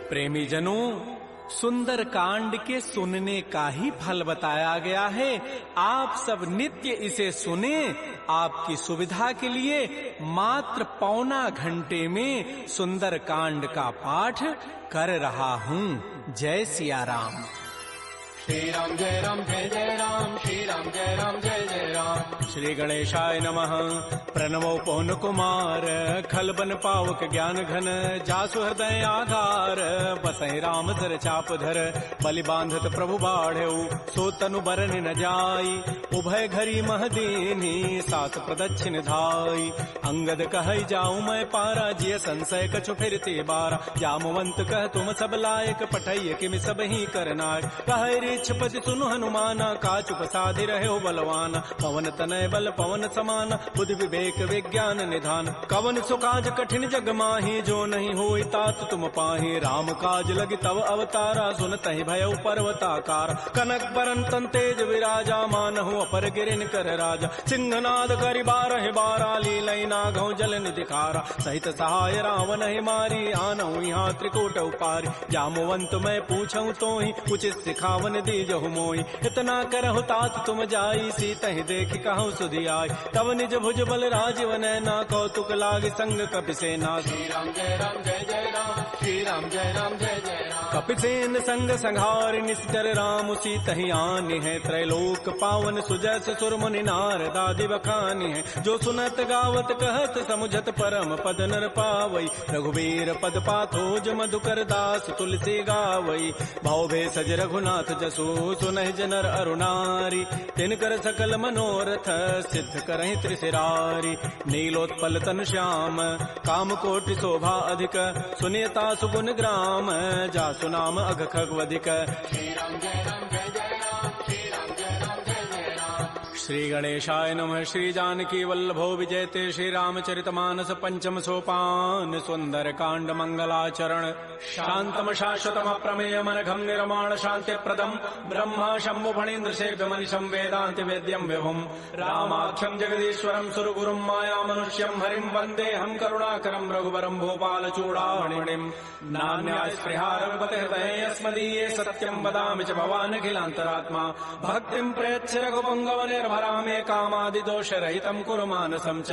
प्रेमी जनों, सुंदर कांड के सुनने का ही फल बताया गया है। आप सब नित्य इसे सुने। आपकी सुविधा के लिए मात्र पौना घंटे में सुंदर कांड का पाठ कर रहा हूँ। जय सिया राम। श्री राम जय राम जय जय राम, श्री राम जय राम जय जय राम। श्री गणेशाय नमः। प्रणवो पवन कुमार, खल बन पावक ज्ञान घन, जासु हृदय आधार, बसै राम सर चाप धर, बलि बांधत प्रभु बाढ़ऊ, सो तनु बरन न जाई, उभय घरी महदीनी, सात प्रदक्षिण धाई। अंगद कहै जाऊं मैं पारा, जिय संशय कछु फिरते बारा, जामवंत कह तुम सब लायक, पठैय किम सब ही करनाय। कहै छपति सुनु हनुमाना, काचु प्रसादि रहे बलवाना, पवन तनय बल पवन समाना, बुद्धि विवेक विज्ञान निधान। कवन सुकाज कठिन जग माही, जो नहीं होई तात तुम पाही। राम काज लगी तव अवतारा, सुनतहि भयउ पर्वताकार। कनक बरन तन तेज विराजा, मानहु अपर गिरिन कर राजा। सिंहनाद करि बारह बारा, लीलई नागौ जल निधिखारा। सहित सहाय रावण ही मारी, आनहु यहाँ त्रिकूट उपारी। जामवंत मैं पूछऊं तोहि, उचित सिखावन दीजहु मोहि। इतना करहु तात तुम जाई, सीतहि देखि कहु सुधि आई। तब निज भुज बल राजीव नैना, कौतुक लागी संग कपिसेना। श्री राम जय राम जय जय राम, श्री राम जय राम जय जय राम। कपिसेन संग संहार, निश्चर राम सीतहि आनि है। त्रैलोक पावन सुजस सुर मुनि नारद आदि बखानि है। जो सुनत गावत कहत समुझत परम पद नर पावई। रघुवीर पद पाथोज मधुकर दास तुलसी गावई। भाव भे सज रघुनाथ जसु, सुनहि जनर अरुणारी। तिनकर सकल मनोरथ, सिद्ध करहि त्रिशिरारी। नीलोत्पल तनु श्याम, काम कोटि शोभा अधिक, सुनियता सुगुण ग्राम, जासु नाम अघ खगवधिक। श्री राम जय राम जय जय राम, श्री राम जय राम जय जय राम। श्री गणेशाय नमः। श्री जानकी वल्लभो विजयते, श्री रामचरितमानस पंचम सोपान। सुंदर कांड मंगलाचरण, शांतम शाश्वतम प्रमेय मनघम निर्माण शांति प्रदम। ब्रह्मा शंभु फणीन्द्र सेव्य मनिषं वेदांति वेद्यम विभुम। रामाख्यम जगदीश्वरम सुरगुरुम माया मनुष्यम हरिम, वंदे हम करुणाकरम रघुवरम भूपाल चूड़ामणिम। नान्या स्पृहा रघुपते हृदये अस्मदीये, सत्यम वदामि च भवान् अखिलान्तरात्मा। भक्तिं प्रयच्छ रघुपुंगव निर्भरामे, कामादि दोष रहितं कुरु मानसं च।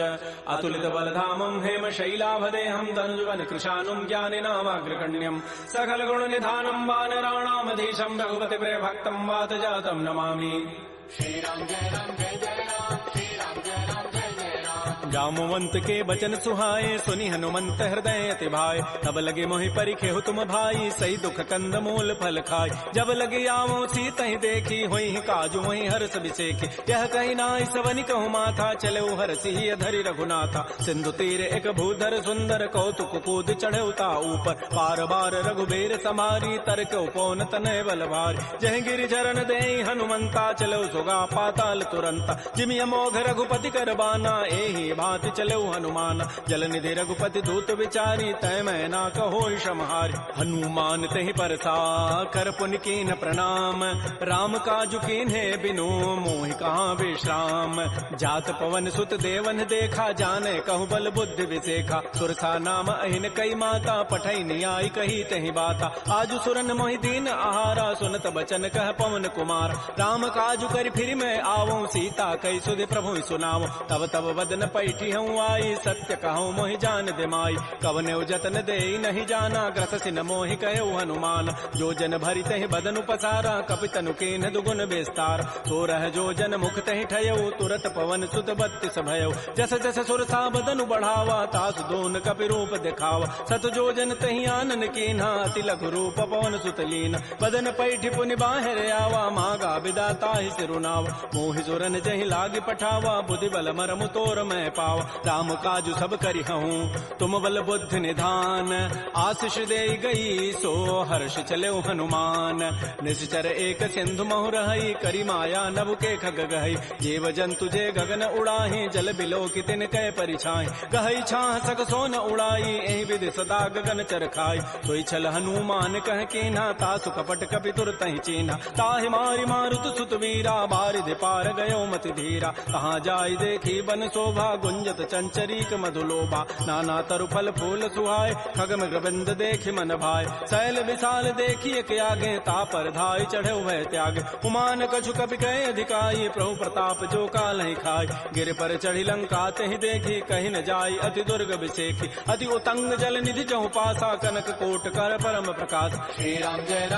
अतुलित बलधामं हेम शैलाभदेहं, धनुजवन कृशानुं ज्ञानिनामाग्रगण्यं। सकल गुण निधानं वानराणामधीशं, रघुपति प्रिय भक्तं वात जातं नमामि। श्री राम जय राम जय जय राम, श्री राम जय राम जय जय राम। जामवंत के बचन सुहाए, सुनि हनुमंत हृदय अति भाए। तब लगे मोहि परिखेहु तुम भाई, सही दुख कंद मूल फल खाय। जब लगे आवो सीतहि देखी, होई काजु वही हर्ष बिसेखी। यह कही नाई सवनि कहु माथा, चले हरसि अधरि रघुनाथा। सिंधु तीर एक भूधर सुंदर, कौतुक कूद चढ़े ता ऊपर। पार बार रघुबीर समारी, तर्क उपौन तनय बल भारी। जह गिरि चरण देहि हनुमंता, चलो सुगा पाताल तुरंता। जिमि अमोघ रघुपति कर बाना, एहि भांति चलो हनुमान। जल निधि रघुपति दूत विचारी, तय मैं ना कहो क्षमहारी। हनुमान तहि परसा कर पुनि कीन प्रणाम, राम काजु कीन्हे बिनु मोहि कहाँ विश्राम। जात पवन सुत देवन देखा, जाने कहु बल बुद्धि विसेखा। सुरसा नाम अहिन कई माता, पठै नियाई कही तहि बाता। आजु सुरन मोहि दीन आहारा, सुनत बचन कह पवन कुमार। राम काजु करि फिर मैं आवऊं, सीता कई सुधि प्रभु सुनाऊं। तब तब वदन पैठी हूँ आई, सत्य कहूँ मोहि जान दिमाई। कवने जतन दे नहीं जाना, ग्रससि न मोहि कहे हनुमान। जो जन भरि तहि बदनु पसारा, कपितनु कीन्ह दुगुन विस्तार। तो रह जो जन मुख तहि ठयऊ, तुरत पवन सुत बत्तीस भयऊ। जस जस सुरसा बदनु बढ़ावा, तासु दोन कपि रूप दिखावा। सत जो जन तहि आनन कीन्हा, अति लघु रूप पवन सुत लीन। बदन पैठी पुनि बाहिर आवा, मागा बिदा ताहि सिरुनावा। मोहि सुरन जहि लागी पठावा, बुद्धि बल मरमु तोर मैं पावा। राम काजु सब करिहऊं, तुम बल बुद्धि निधान। आशीष दे गई सो हर्ष चले हनुमान। निश्चर एक सिंधु महु रही, करी माया नभ के खग गहई। जीव जंतु जे गगन उड़ाही, जल बिलो की तिन कै परिछाई। गहई छाह सक सोन उड़ाई, एहि विधि सदा गगन चर खाई। सोई छल हनुमान कह कीन्हा, तासु कपट कपि तुरतहि चीन्हा। ताहि मारि मारुत सुत वीरा, बारिधि पार गयो मति धीरा। कहाँ जाय देखी बन शोभा, गुंजत चंचरीक मधुलोभा नाना तरु फल फूल सुहाय खगम ग्रबिंद देखि मन भाय शैल विशाल देखिए के आगे तापर धाय चढ़े वह त्याग उमान कछु कपि कहे अधिकाई प्रभु प्रताप जो काल ही खाय गिर पर चढ़ी लंका तहि देखी कहीं न जाय अति दुर्ग विषेखी अति उतंग जल निधि चहु पासा कनक कोट कर परम प्रकाश श्री राम जय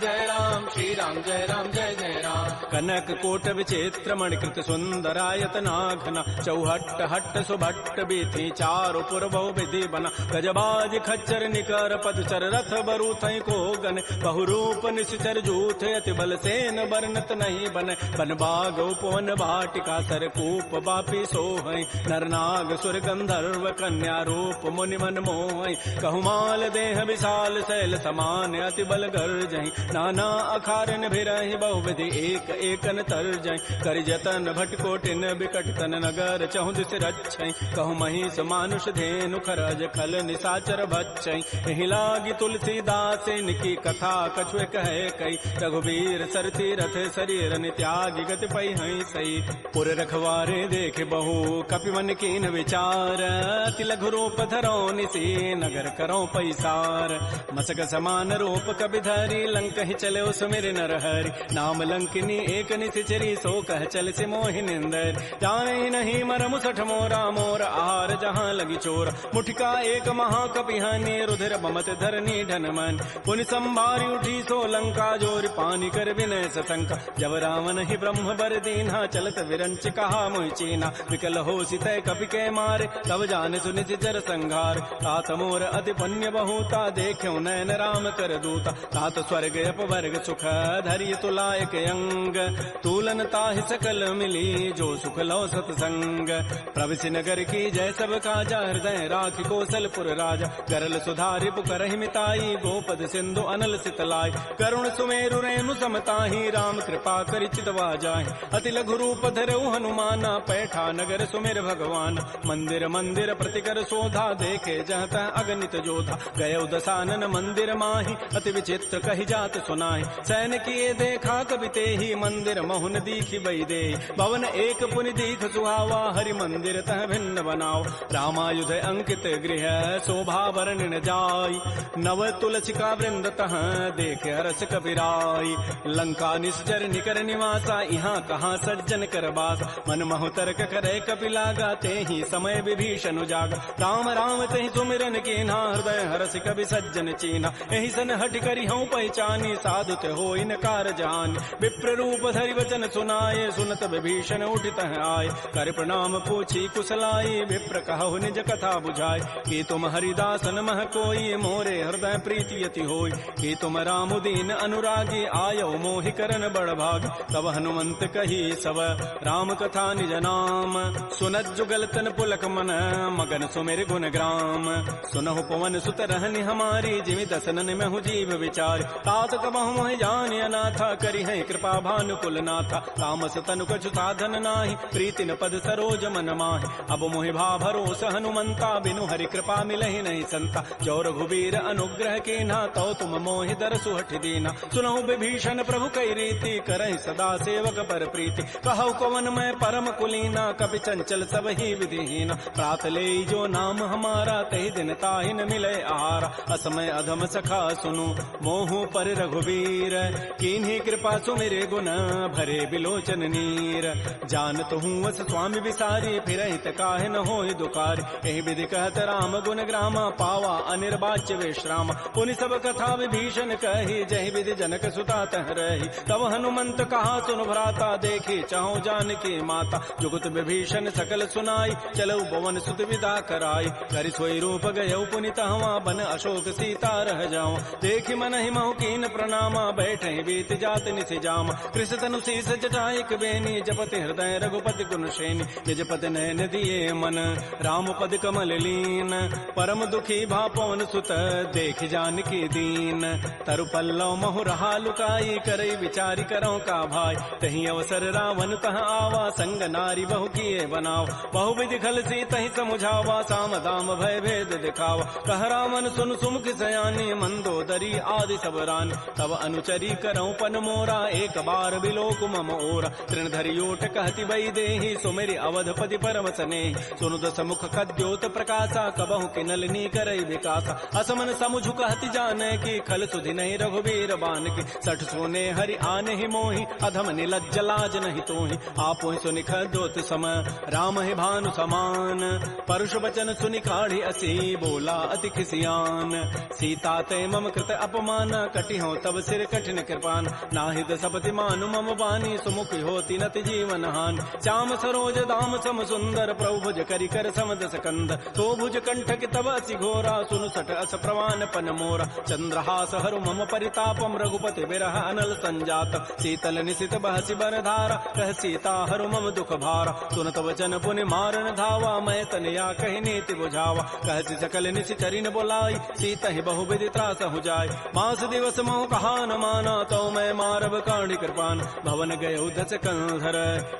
जय राम श्री राम जय जय राम कनक कोट विचित्र मणिकृत सुंदरायत नाघना चौहट्ट हट्ट सुभट्ट बीथी चारु पुर बहु विधि बना गजबाज खच्चर निकर पदचर रथ बरु थई को गन बहुरूप निश्चर जूथ अति बल सेन बरनत नहीं बन बन बाग उपवन भाटिका सरकूप बापी सोहई नरनाग सुर गंधर्व कन्या रूप मुनि मन मोहई कहुमाल देह विशाल शैल समान अति बल गर्जई नाना अखारन भिरहि बहुविधि एक एकन तरजई कर जतन भटकोटिन बिकट तन नगर चहु दिस रक्षई कहु महिष मानुष धेनु खरज खल निसाचर भक्षई एहि लागी तुलसीदास इनकी कथा कछुए कहे कई रघुवीर सरती रथ शरीर त्यागी गति पई हई सई पुर रखवारे देख बहु कपि मन कीन विचार अति लघु रूप धरो निसी नगर करो पैसार मसक समान रूप कपि धरी लंक ही चले सुमिर नर हरि नाम लंकिनी एक निशिचरी सो कह चल से मोहि निंदर जाने नहीं मरमु सठ मोरा मोर आहार जहाँ लगी चोर मुठिका एक महाकपिहानी रुधिर बमत धरनी ढन मन पुनि संभारी उठी सो लंका जोर पानी कर विनय सशंका जब रावण ही ब्रह्म बर दीन्हा चलत विरंच कहा मोहि चीना विकल हो सितय कपि के मारे तब जान सुनित जर संघार तात मोर अति पुण्य बहुता देखो नयन राम कर दूता तात स्वर्ग अपवर्ग सुख धैर्य तुलायक अंग तूलन ताहि सकल मिली जो सुख लो सतसंग प्रविशि नगर की जय सब काजा हृदय राखि कौशलपुर राजा गरल सुधारि पुकरहि मिताई गोपद सिंधु अनल सितलाई करुण सुमेरु रेणु समताहि राम कृपा करि चितवा जाहि अति लघु रूप धरऊ हनुमाना पैठा नगर सुमेर भगवान मंदिर मंदिर प्रतिकर शोधा देखे जहत अगणित जोधा गय दसानन मंदिर माहि अति विचित्र कहि जात सुनाहि सैन किए देखा कवि तेहि मंदिर महुन दीखि बई दे भवन एक पुनि दीख सुहावा हरि मंदिर तह भिन्न बनाओ रामायुध अंकित गृह शोभा वर्णन जाय नव तुलसिका वृंद तह देख हरस कबीराई लंका निश्चर निकर निवासा यहाँ कहाँ सज्जन कर बास मन महु तर्क करे कपिलागा ते ही समय विभीषण जागा राम राम ते सुमिरन कीन्हा हृदय हरस कवि सज्जन चीना एहि सन हट करि हूँ पहचानी साधुत हो इन कार जान विप्र रूप धरि वचन सुनाए सुनत विभीषण उठित आए कर प्रणाम पूछी कुशलाई विप्र कहु निज कथा बुझाए कि तुम हरिदासन मह कोई मोरे हृदय प्रीति यति होई कि तुम राम दीन अनुरागी आयो मोहि करन बड़ भाग तब हनुमंत कही सब राम कथा निज नाम सुनत जुगल तन पुलक मन मगन सुमेर गुण ग्राम सुनहु पवन सुत रहनि हमारी जिमि दसनन में हूँ जीव विचार तात कबहु मोहि जान अनाथा करि है कृपा भानुकुल नाथा तामस तनु कछु साधन नाही प्रीति न पद सरोज मन माहि अब मोहि भा भरोस हनुमंता बिनु हरि कृपा मिलहि नहीं संता जो रघुबीर अनुग्रह कीन्हा तो तुम मोहि दरसु हठ दीना सुनहु विभीषण प्रभु कई रीति करहि सदा सेवक पर प्रीति कहु कवन मैं परम कुलीना कपि चंचल सब ही विधिहीना प्रात ले जो नाम हमारा तहि दिन ताहि न मिले आहारा असमय अधम सखा सुनु मोहु पर रघुबीर कीन्ही कृपा सुमिरे गुण भरे बिलोचन नीर जानत हूँ वस स्वामी विसारी फिर हित काहे न होय दुकार एहि विधि कहत राम गुण ग्रामा पावा अनिर्वाच्य विश्राम पुनि सब कथा विभीषण कही जहि विधि जनक सुता तह रही तब हनुमंत कहा सुन भ्राता देखी चाहु जानकी माता जुगत विभीषण सकल सुनाई चलऊ पवन सुत विदा कराई करि सोई रूप गयऊ पुनि तहवा बन अशोक सीता रह जाओ देखि मन ही महु कीन प्रणामा बैठे बीत जात निसि जाम कृष तनु शीस जटायक बेनी जपति हृदय रघुपति गुण श्रेणी निज पद नयन दिए मन राम पद कमल लीन परम दुखी भा पवन सुत देख जानकी दीन तरु पल्लव महु रहा लुकाई करई विचारी करो का भाई तही अवसर रावण तह आवा संग नारी बहु किए बनाओ बहु विधि खल सी तही समुझावा साम दाम भय भेद दिखावा कह रावण सुन सुमुख सयानी मंदोदरी आदि सब रान तब अनुचरी करो पन मोरा एक बार बिलोक मम ओरा तृण धरियोट कहति बई देहि सुमेरि अवधपति पर परम सने सुनु दस मुख कद्योत प्रकाशा कबहु किनलनी करई विकासा असमन समुझु कहति जाने की खल सुधि नहीं रघुबीर बान की सठ सोने हरि आने ही मोहि अधम निलज्ज लाज नहीं तोहि आपो ही सुनिख दोत समय राम ही भानु समान परुष वचन सुनि काढ़ी असी बोला अति खिसियान सीता ते मम कृत अपमान कटि हो तब सिर कठिन कृपान नाहिद सपति मानु मम बानी सुमुख होती नति जीवन हान श्याम सरोज दाम सम सुंदर प्रभु भुज करि कर समदस कंद तो भुज कंठ के तब असि घोरा सुनु सठ अस प्रवान पन मोरा चंद्रहास हरु मम परितापम रघुपति विरह अनल संजात शीतल निशित बहसि बर धारा कह सीता हरु मम दुख भारा सुनत वचन पुनि मारन धावा मैं तनया कहि नीति बुझावा कहति सकल निशि चरिन बोलाई सीता ही बहु विधि त्रास हो जाय मास दिवस मोह कहा न माना तो मैं मारब काढ़ी कृपान भवन गए दस कंधर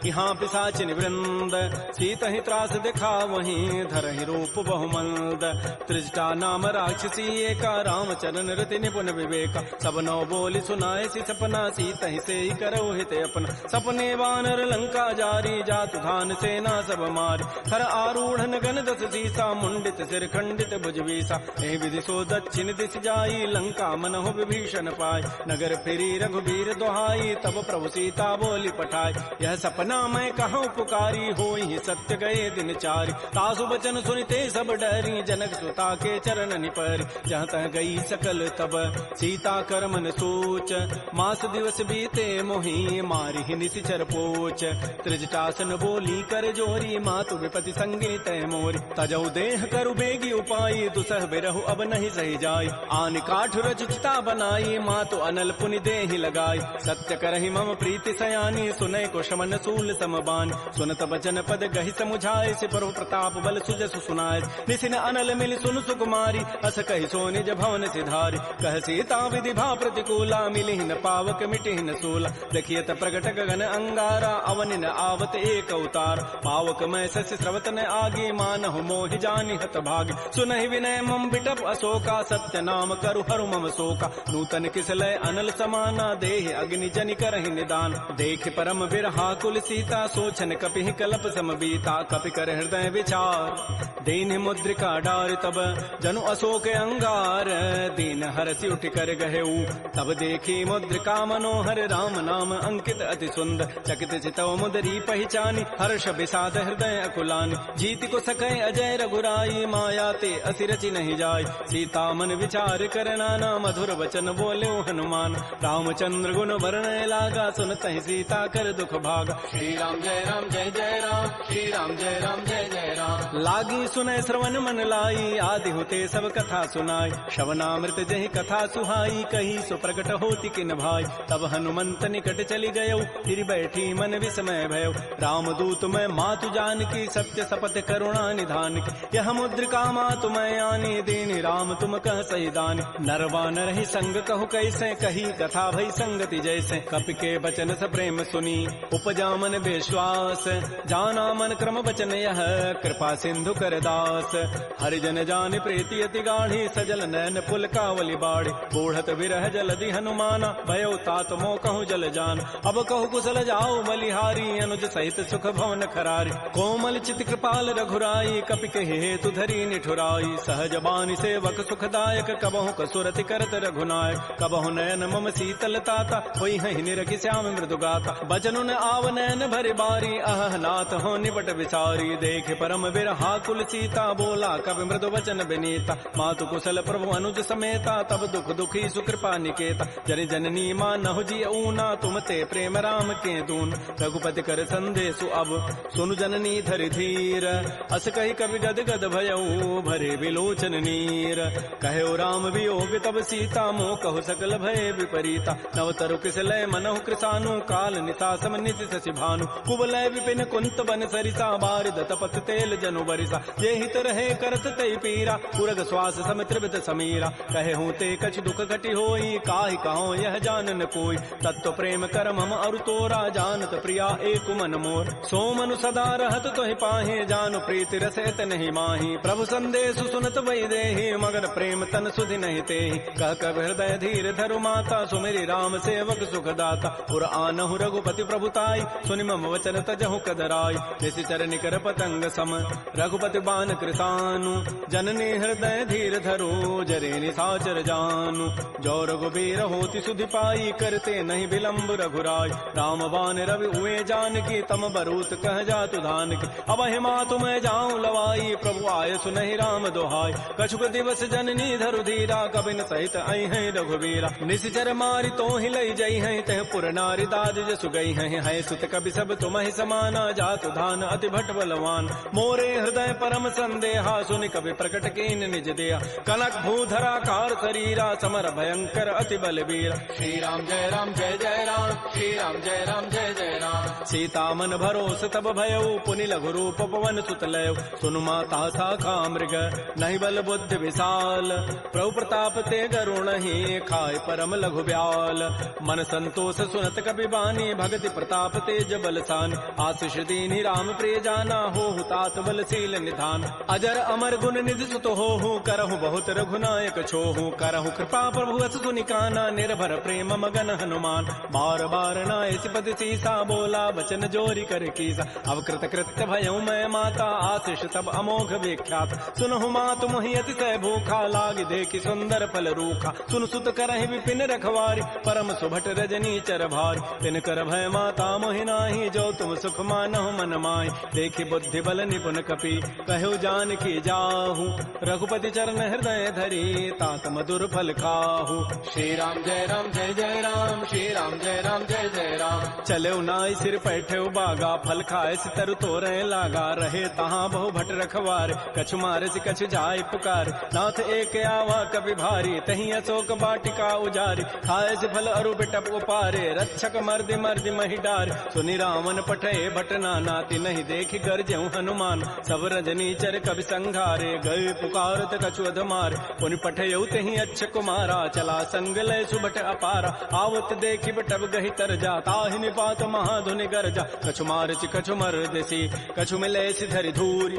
यहाँ पिशाचिन वृंद सीता ही त्रास दिखा वहीं धर ही रूप बहुमंद त्रिजटा नाम राक्षसी एका रामचरण रति निपुण विवेका सब नौ बोली सुनाए सी सपना सीता ही से ही करो हित अपना सपने वानर लंका जारी जात धान सेना सब मारी हर आरूढ़ गन दस सीसा मुंडित सिर खंडित भुजवीसा ए विधि सो दक्षिण दिश जाई लंका मनहु विभीषण पाय नगर फिरी रघुबीर दोहाई तब प्रभु सीता बोली पठाई यह सपना मैं कहूँ पुकारी होई सत्य गए दिन चारि तासु बचन सुनते सब डरी जनक सुता के चरण निपर जहाँ तह गई सकल तब सीता कर मन सोच मास दिवस बीते मोहि मारी ही निशिचर पोच त्रिजटासन बोली कर जोरी मातु विपति संगी तय मोरी तजऊ देह करु बेगी उपाई दुसह बिरहु अब नहीं सही जाई आन काठ रचिता बनाई मातु अनल पुनि देहि लगाई सत्य करहि मम प्रीति सयानी सुनय को शमन सूल समबान सुनत बचन पद गहि समुझाए से प्रभु प्रताप बल सुजसु सुनाए निसिन अनल मिल सुन सुकुमारी अस कहि सो निज भवन सिधारी कह सीता विधि भा प्रतिकूला मिलि न पावक मिटि न सूला देखियत प्रगट गगन अंगारा अवन न आवत एक अवतार पावक मैं शशि स्रवत न आगे मानहु मोहि जानि हत भागी सुनहि विनय मम बिटप अशोका सत्य नाम करु हरु मम शोका नूतन किसलय अनल समाना देहि अग्नि जनि करहि निदान देख परम बिरहा कुल सीता सोचन कपि कलप सम बीता कपि कर हृदय विचार दीन मुद्रिका डार तब जनु अशोक अंगार दीन हरसि उठ कर गहेऊ तब देखी मुद्रिका मनोहर राम नाम अंकित अति सुंदर चकित चितव मुदरी पहचानी हर्ष विषाद हृदय अकुलानी जीत को सकै अजय रघुराई माया ते असिरचि नहीं जाय सीता मन विचार कर नाना मधुर वचन बोले हनुमान रामचंद्र गुण वर्णय लागा सुनत ही सीता कर दुख भागा श्री राम जय राम श्री राम जय जय राम लागी सुनय श्रवण मन लाई आदि होते सब कथा सुनाई श्रवणामृत जहि कथा सुहाई कही सो प्रकट होती किन भाई तब हनुमंत निकट चली गयो फिर बैठी मन विस्मय भयो राम दूत मैं मातु जान की सत्य सपथ करुणा निधान की यह मुद्रिका मातु मैं आनी दीनी राम तुम कह सही दानी नरवान रही संग कहु कैसे कही कथा भई संगति जैसे कपि के बचन स प्रेम सुनी उपजा मन विश्वास जाना मन क्रम बचन यह कृपा सिंधु कर दास हरिजन जान प्रीति अति गाढ़ी सजल नैन पुल कावली बाड़ी बूढ़त विरह जलधि हनुमाना भयो तात मोह कहूँ जल जान अब कहु कुशल जाओ बलिहारी अनुज सहित सुख भवन खरारी कोमल चित कृपाल रघुराई कपि कहि हेतु धरी निठुराई सहज बानी सेवक सुखदायक कबहु कसुरति करत रघुनायक कबहु नयन मम शीतल ताता होई हहि निरखि श्याम मृदु गाता बचनु न आव नयन भरि बारी अह नाथ हो निपट विचारी देख परम बिरहा कुल सीता बोला कवि मृदु वचन विनीता मातु कुशल प्रभु अनुज समेता तब दुख दुखी सुकृपा निकेता जन जननी मां नहु जी ऊना तुम ते प्रेम राम के दून रघुपति कर संदेशु अब सुनु जननी धरि धीर अस कही कवि गद गद भयऊ भरे विलोचन नीर कहो राम वियोग तब सीता मोह कहु सकल भय विपरीता नव तरु किसलय मनहु कृसानु काल निता सम निति शशि भानु कुबलय विपिन कुंत बन सरिसा बारिद तपत तेल जनु बरिसा ये हित रहे करत तई पीरा पुरग श्वास सम त्रिवित समीरा कहे हूँ ते कछ दुख घटी होई काहि कहो यह जानन कोई तत्व प्रेम कर मम अरु तोरा जानत प्रिया एक मन मोर सो मनु सदा रहत तोहि पाहे जानु प्रीति रसैत नहीं माही प्रभु संदेशु सुनत वै देहि मगर प्रेम तन सुधि नहीं तेहि कह कब हृदय धीर धरु माता सुमेरी राम सेवक सुख दाता पुर आनहु रघुपति प्रभुताई सुनि मम वचन तजहु कदराई जैसी निश्चर निकर पतंग सम रघुपति बान कृतानु जननी हृदय धीर धरो जरे निशाचर जानु जो रघुबीर होति सुधि पाई करते नहीं विलंब रघुराय राम बान रवि उए जान की तम बरूत कह जातु धान की अब हिमा तुम्हें जाऊं लवाई प्रभु आय सुनहि राम दोहाय कछुक दिवस जननी धरु धीरा कबिन सहित आई है रघुबीरा निश्चर मारी तो ही लई जई है तह पुर नारी दाद जसु गई है सुत कवि सब तुम ही समाना जातु धान अति भट बलवान मोरे हृदय परम संदेहा सुनि कवि प्रकट कीन निज देहा कनक भूधरा कार शरीरा समर भयंकर अति बलवीर श्री राम जय राम जय जय राम श्री राम जय राम जय जय राम सीता मन भरोस तब भयउ पुनि लघु रूप पवन सुत लय सुनु माता शाखा मृग नहीं बल बुद्धि विशाल प्रभु प्रताप ते गरुण ही खाय परम लघु ब्याल मन संतोष सुनत कपि बानी भगति प्रताप तेज बलसान आशीष दीनी राम प्रिय जाना हो तात बलशील निधान अजर अमर गुण निधि सुत हो करहु बहुत रघुनायक छोहु करहु कृपा प्रभु अस सुनिकाना निर्भर प्रेम मगन हनुमान बार बार नायसि पति सीसा बोला बचन जोरी कर कीसा अवकृत कृत्य भयउ मैं माता आशीष तब अमोघ विख्यात सुनहु मातु मोहि अतिशय भूखा लाग देखि सुंदर फल रूखा सुन सुत करहि विपिन रखवारी परम सुभट रजनी चर भारी तिन कर भय माता मोहि नाही जो तुम सुख मानहु मन माहि देखि बुद्धि बल निपुण कपि कहु जान की जाहु रघुपति चरण हृदय धरी तात मधुर फल खाहु श्री राम जय राम जय जय राम श्री राम जय राम जय जय राम चले नाई सिर पैठे बागा फल खाए सितर तोरे लागा रहे तहाँ बहु भट रखवार कछु मारे से कछु जाय पुकार नाथ एक आवा कभी भारी तही अशोक बाटिका उजारी खाए से फल अरु बिटप उपारे रक्षक मर्दि मर्दि मही डार सुनि रावण पठे भट नाती नहीं देखि गरजहु हनुमान सब रजनी चर कवि संघारे गए पुकारत कछु अधमार पुनि पठयउ तही अच्छ कुमारा चला संग लय सुबट अपारा आवत देखि बटब गहि तर जा ताहि निपात महाधुनि गरजा कछु मारचि कछु मर्दसी कछु मिले धरि धूरी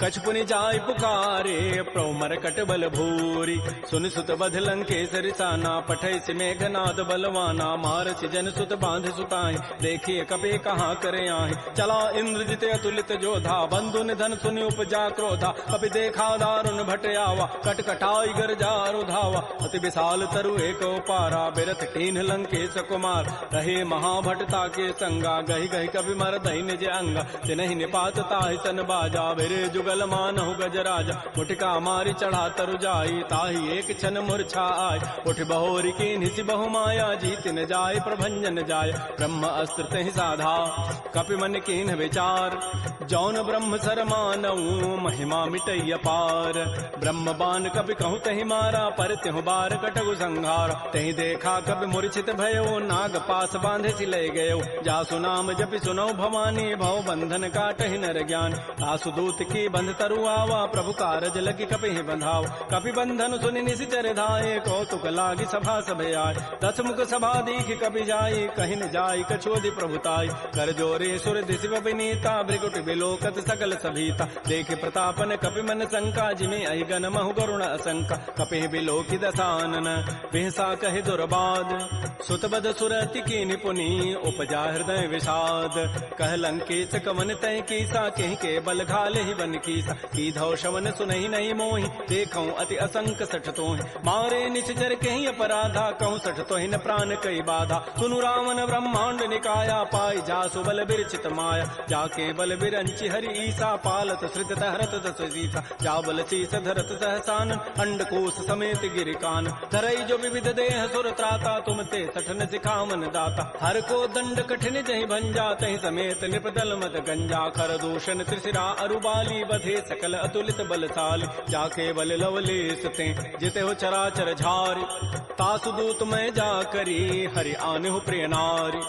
कछु पुनि जाय पुकारे प्रभु मरकट बल भूरी सुनि सुत बध लंकेश रिसाना पठै सि मेघनाद बलवाना मारसि जन सुत बांध सुताई देखिए कपि कहाँ करे आहि चला इंद्रजित अतुलित जोधा बंधु निधन सुनि उपजा क्रोधा कपि देखा दारुण भट आवा कटकटाई गरजारु धावा अति विशाल तरु एक पारा बिरथ कीन्ह लंकेश कुमार रहे महाभटता के संगा गही गही कवि मर दही निज अंगा तिनहि निपात ताहि सन बाजा बिरे जुगल मानहु गजराजा मुटिका मारी चढ़ा तरु जाई ताहि एक क्षण मूर्छा आय उठ बहोरी की निसि बहु माया जीत न जाय प्रभंजन जाय ब्रह्म अस्त्र तहि साधा कपि मन कीन्ह विचार जौन ब्रह्म सर मानऊ महिमा मिटैय पार ब्रह्म बान कपि कहूँ तहि मारा पर त्यहु बार कटगु संहार तहि देखा कपि मूर्छित भयो नाग पास बांधे सि लय गयो जासु नाम जपि सुनो भवानी भव बंधन काटहि नर ज्ञान आसु दूत की बंध तरु आवा प्रभु कारज लगी कपि बंधाव कपि बंधन सुनि निशिचर धाये कौतुक लागी सभा सब आय दस मुख सभा दीख कपि जाई कहि न जाई कछोदि प्रभुताई कर जोरे सुर दिशि विनीता भृगुट बिलोकत सकल सभीता देख प्रतापन कपि मन शंका जिमे अहिगन महु गरुण असंका कपि बिलोकि दसानन बिहसा कहि दुर्बाद सुतबद सुरति की निपुनी उपजा हृदय विषाद कह लंकेश कवन तय कीसा कहीं के बल घाले ही बन कीसा की धौ शवन सुनहि नहीं मोहि देखऊं अति असंक सठ तोहि मारे निश्चर कहीं अपराधा कहूँ सठ तोहि न प्राण कई बाधा सुनु रावण ब्रह्मांड निकाया पाई जासु बल बिरचित माया जाके बल बिरंचि हरि ईसा पालत श्रित हरत दस सीसा जा बल शीस धरत सहसान अंडकोश समेत गिरिकान धरई जो विविध देह सुर त्राता तुम ते सठन सिखावन दाता हर को दंड कठिन जहि भंजा तहि समेत निपदल मत गंजा कर दूषण त्रिशिरा अरुबाली बधे सकल अतुलित बलशाली जाके बल लवलेस ते जिते हो चराचर झारी तासु दूत मैं जा करी हरि आने हो प्रिय नारी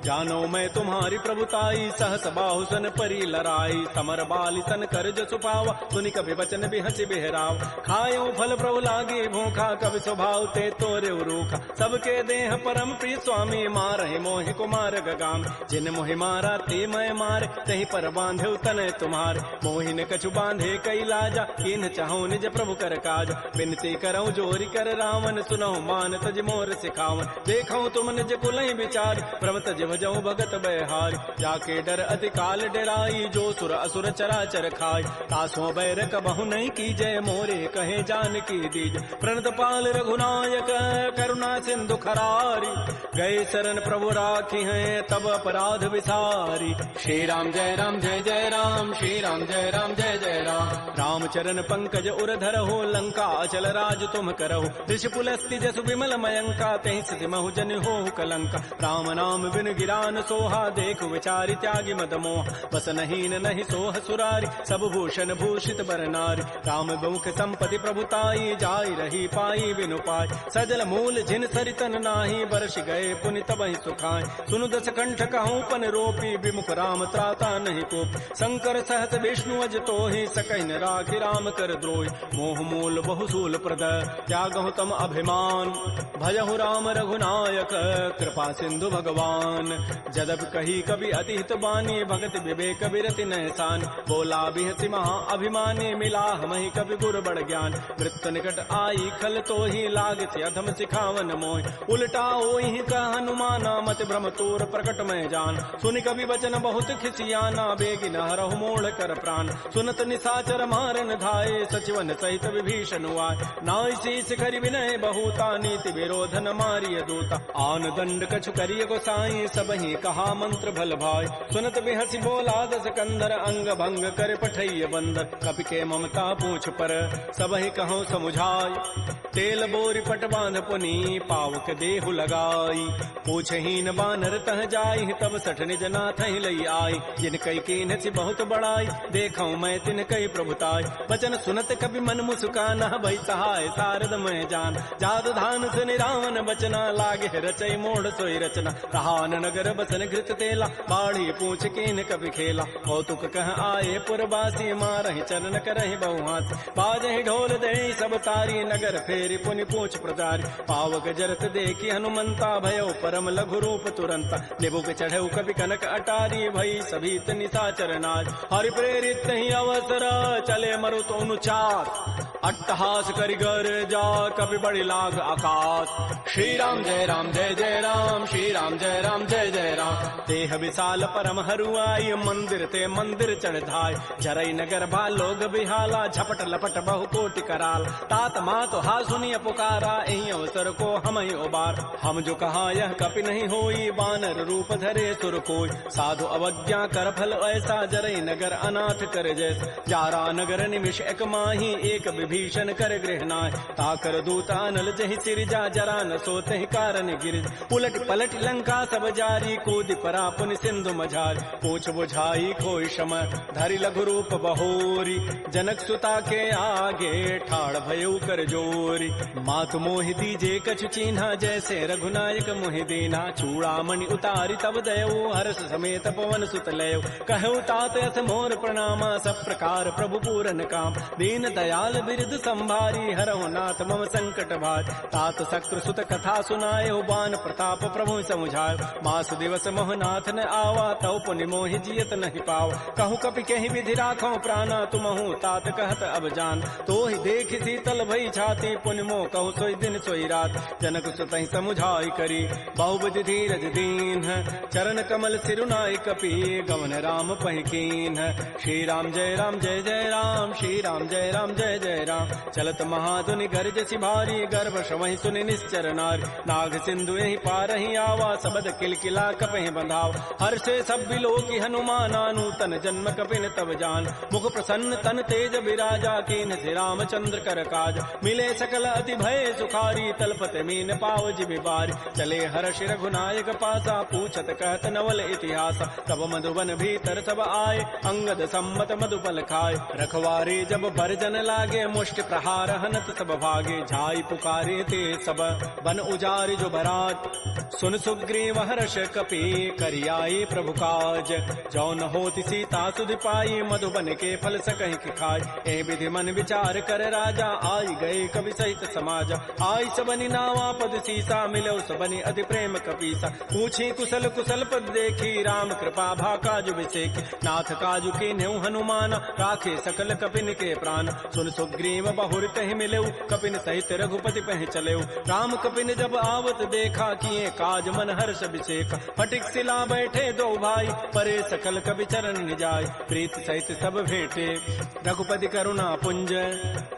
जानो मैं तुम्हारी प्रभुताई सहस बाहु सन परी लराई समर बाली सन कर जो सुपावा सुनि कभी वचन भी हंसी बिहराव खायो फल प्रभु लागे भूखा कभी स्वभाव ते तोरे रूखा सबके देह परम प्रिय स्वामी मारहि मोहि कुमार गगाम जिन मोहि मारा ते मैं मारे तही पर बांधे तनय तुम्हारे मोहि न कछु बांधे कई लाजा किन चाहो निज प्रभु कर काज बिनती करऊं जोरी कर रावण सुनहु मान तज मोर सिखावन देखऊं तुम निज कुलहि विचार प्रम तज भजऊं भगत बहारी जाके डर अति काल डेराई, जो सुर असुर चराचर खाय, तासों बैर कबहु नहीं की जय, मोरे कहे जान की दीज। प्रणत पाल रघुनायक करुणा सिंधु खरारी, गए शरण प्रभु राखी हैं तब अपराध विसारी। श्री राम जय जय राम, श्री राम जय जय राम। रामचरण पंकज उरधर हो, लंका अचल राज तुम करहो, ऋषि पुलस्ति जसु विमल मयंका, तेहि सिधि महु जन हो कलंका। राम नाम बिन गिरान सोहा, देखु विचारि त्यागी मद मोह, बस नहीं नहीं सोह सुरारी, सब भूषण भूषित बर नारी। राम बहुख संपत्ति प्रभुताई, जाय रही पाई बिनु पाई, सजल मूल जिन सरितन नाही, बरस गए पुनि तबहि सुखाय। सुनु दस कंठ कहूँ पन रोपी, विमुख राम त्राता नहीं कोप, शंकर सहत विष्णु अज तोहि, सकहिन राखि राम कर द्रोहि। मोह मूल बहुसूल प्रद, त्यागहु तम अभिमान, भजहु राम रघुनायक, कृपा सिंधु भगवान। जदब कही कवि अति हित बानी, भगत विवेक विरति नहसान, बोला बिहति महा अभिमानी, मिला हमहि कवि गुर बड़ ज्ञान। मृत्यु निकट आई खल तोहि, लागति अधम सिखावन मोहि, उल्टा ओहि कह हनुमाना, मति भ्रम तोर प्रकट में जान। सुनि कवि वचन बहुत खिसियाना, बेगी न हरहु मोड़ कर प्राण। सुनत निशाचर मारन धाये, सचिवन सहित विभीषण आए, नाई शीस करि विनय बहुता, नीति विरोधन मारिय दूता। आन दंड कछु करिय गोसाई, सबहि कहा मंत्र भल भाई, सुनत बिहसि बोला दस कंदर, अंग भंग कर पठैय बंदर। कपि के ममता पूछ पर, सबहि कहूँ समुझाई, तेल बोरी पट बांध पुनी, पावक देहु लगाई। पूछहीन बानर तह जाई, तब सठ निज नाथ ही लई आई, जिन कई कीन सी बहुत बड़ाई, देखूं मैं तिन कई प्रभुताई। वचन सुनत कभी मन मुस्काना, भई सहाय सारद मैं जान। जादु धान सुनि रावण बचना, लागे रचई मोड़ सोई रचना। रहान नगर बसन घृत तेला, बाढ़ी पूछ कीन कभी खेला। कौतुक कह आए पुरवासी, मारहि चरण करहि बहुहास। बाजहि ढोल दे सब तारी, नगर फेरी पुनि पूछ प्रजारी। पावक जरत देखी हनुमंता, भयो परम लघु रूप तुरंता। निबुक चढ़ऊ कवि कनक अटारी, भई सभीत निशाचर नाज। हरि प्रेरित ही अवसर, चले मरुत अनुचार। अट्टहास करिगर जा, कवि बड़ी लाग आकाश। श्री राम जय जय राम, श्री राम जय जय राम। देह विशाल परम हरुआई, मंदिर ते मंदिर चढ़ धाय। जरई नगर बालोग बिहाला, झपट लपट बहु कोटि कराल। तात मात हा सुनिय पुकारा, एहि अवसर को हम ही उबार। हम जो कहा यह कपि नहीं होई, बानर रूप धरे सुर कोई। साधु अवज्ञा कर फल ऐसा, जरई नगर अनाथ कर जैसा। जारा नगर निमिष एक माही, एक विभीषण कर गृह नाय। ताकर दूत अनल जहि सिरजा, जरा न सोते कारण गिरिज। उलट पलट लंका सब जारी, कूदि परा पुनि सिंधु मझारी। पूछ बुझाई खोई शम, धरि लघु रूप बहोरी। जनक सुता के आगे, ठाड़ भयउ कर जोरी। मातु मोहि दीजे कछु चीन्हा, जैसे रघुनायक मोहि दीना। चूड़ामणि उतारी तब दयऊ, हर्ष समेत पवन सुत लयऊ। कहऊ तात यथ मोर प्रणामा, सब प्रकार प्रभु पूरन काम। दीन दयाल बिरद संभारी, हरहु नाथ मम संकट भार। तात शक्र सुत कथा सुनायो, बान प्रताप प्रभु समुझायो। मास दिवस मोहनाथ न आवा, तौ पुनि मोहि जियत नहीं पावा। कहूँ कपि कहीं विधि राखो प्राणा, तुमहु तात कहत अब जान। तो ही देख शीतल भई छाती, पुनि मोह कहूँ सोई दिन सोई रात। जनक सुतहि समुझाई करी, बहुबुधि धीरज दीन। चरण कमल सिरुनाई कपि, गवन राम पहिकीन। श्री राम जय जय राम, श्री राम जय जय राम। चलत महाधुनि गर्जसि भारी, गर्भ श्रवहि सुनि निश्चर नारी। नाग सिंधु यही पारहि आवा, सबद किलकिला कपहि बंधाव। हर्षे सब बिलोकी हनुमाना, नूतन जन्म कपिन तब जान। मुख प्रसन्न तन तेज विराजा, कीन से रामचंद्र कर काज। मिले सकल अति भय सुखारी, तलपत मीन पाव जिमि बारी। चले हर्ष रघुनायक पासा, पूछत कहत नवल इतिहास। तब मधुबन भीतर सब आए, अंगद सम्मत मधुपल खाए। रखवारे जब बरजन लागे, मुष्टि प्रहार हनत सब भागे। झाई पुकारे ते सब, बन उजारि जो बरात। सुन सुग्रीव हर्ष कपि, करियाए प्रभु काज। जो न होति सीता सुधि पाई, मधुबन के फल सकहि कि खाय। ए विधि मन विचार कर राजा, आई गए कवि सहित समाज। आई सबनि नावा पद सीसा, मिलो सबनि अति प्रेम कपीसा। पूछी कुशल कुशल पद देखी, राम कृपा भा काजु विसेखी। नाथ काजु कीन्हु हनुमान, राखे सकल कपिन के प्राण। सुन सुग्रीव सुग्रीव बहुर तहि मिलेऊ, कपिन सहित रघुपति पह चलेऊ। राम कपिन जब आवत देखा, किए काज मन हर्ष अभिषेक। फटिक सिला बैठे दो भाई, परे सकल कवि चरण निजाय। प्रीत सहित सब भेटे, रघुपति करुणा पुंज।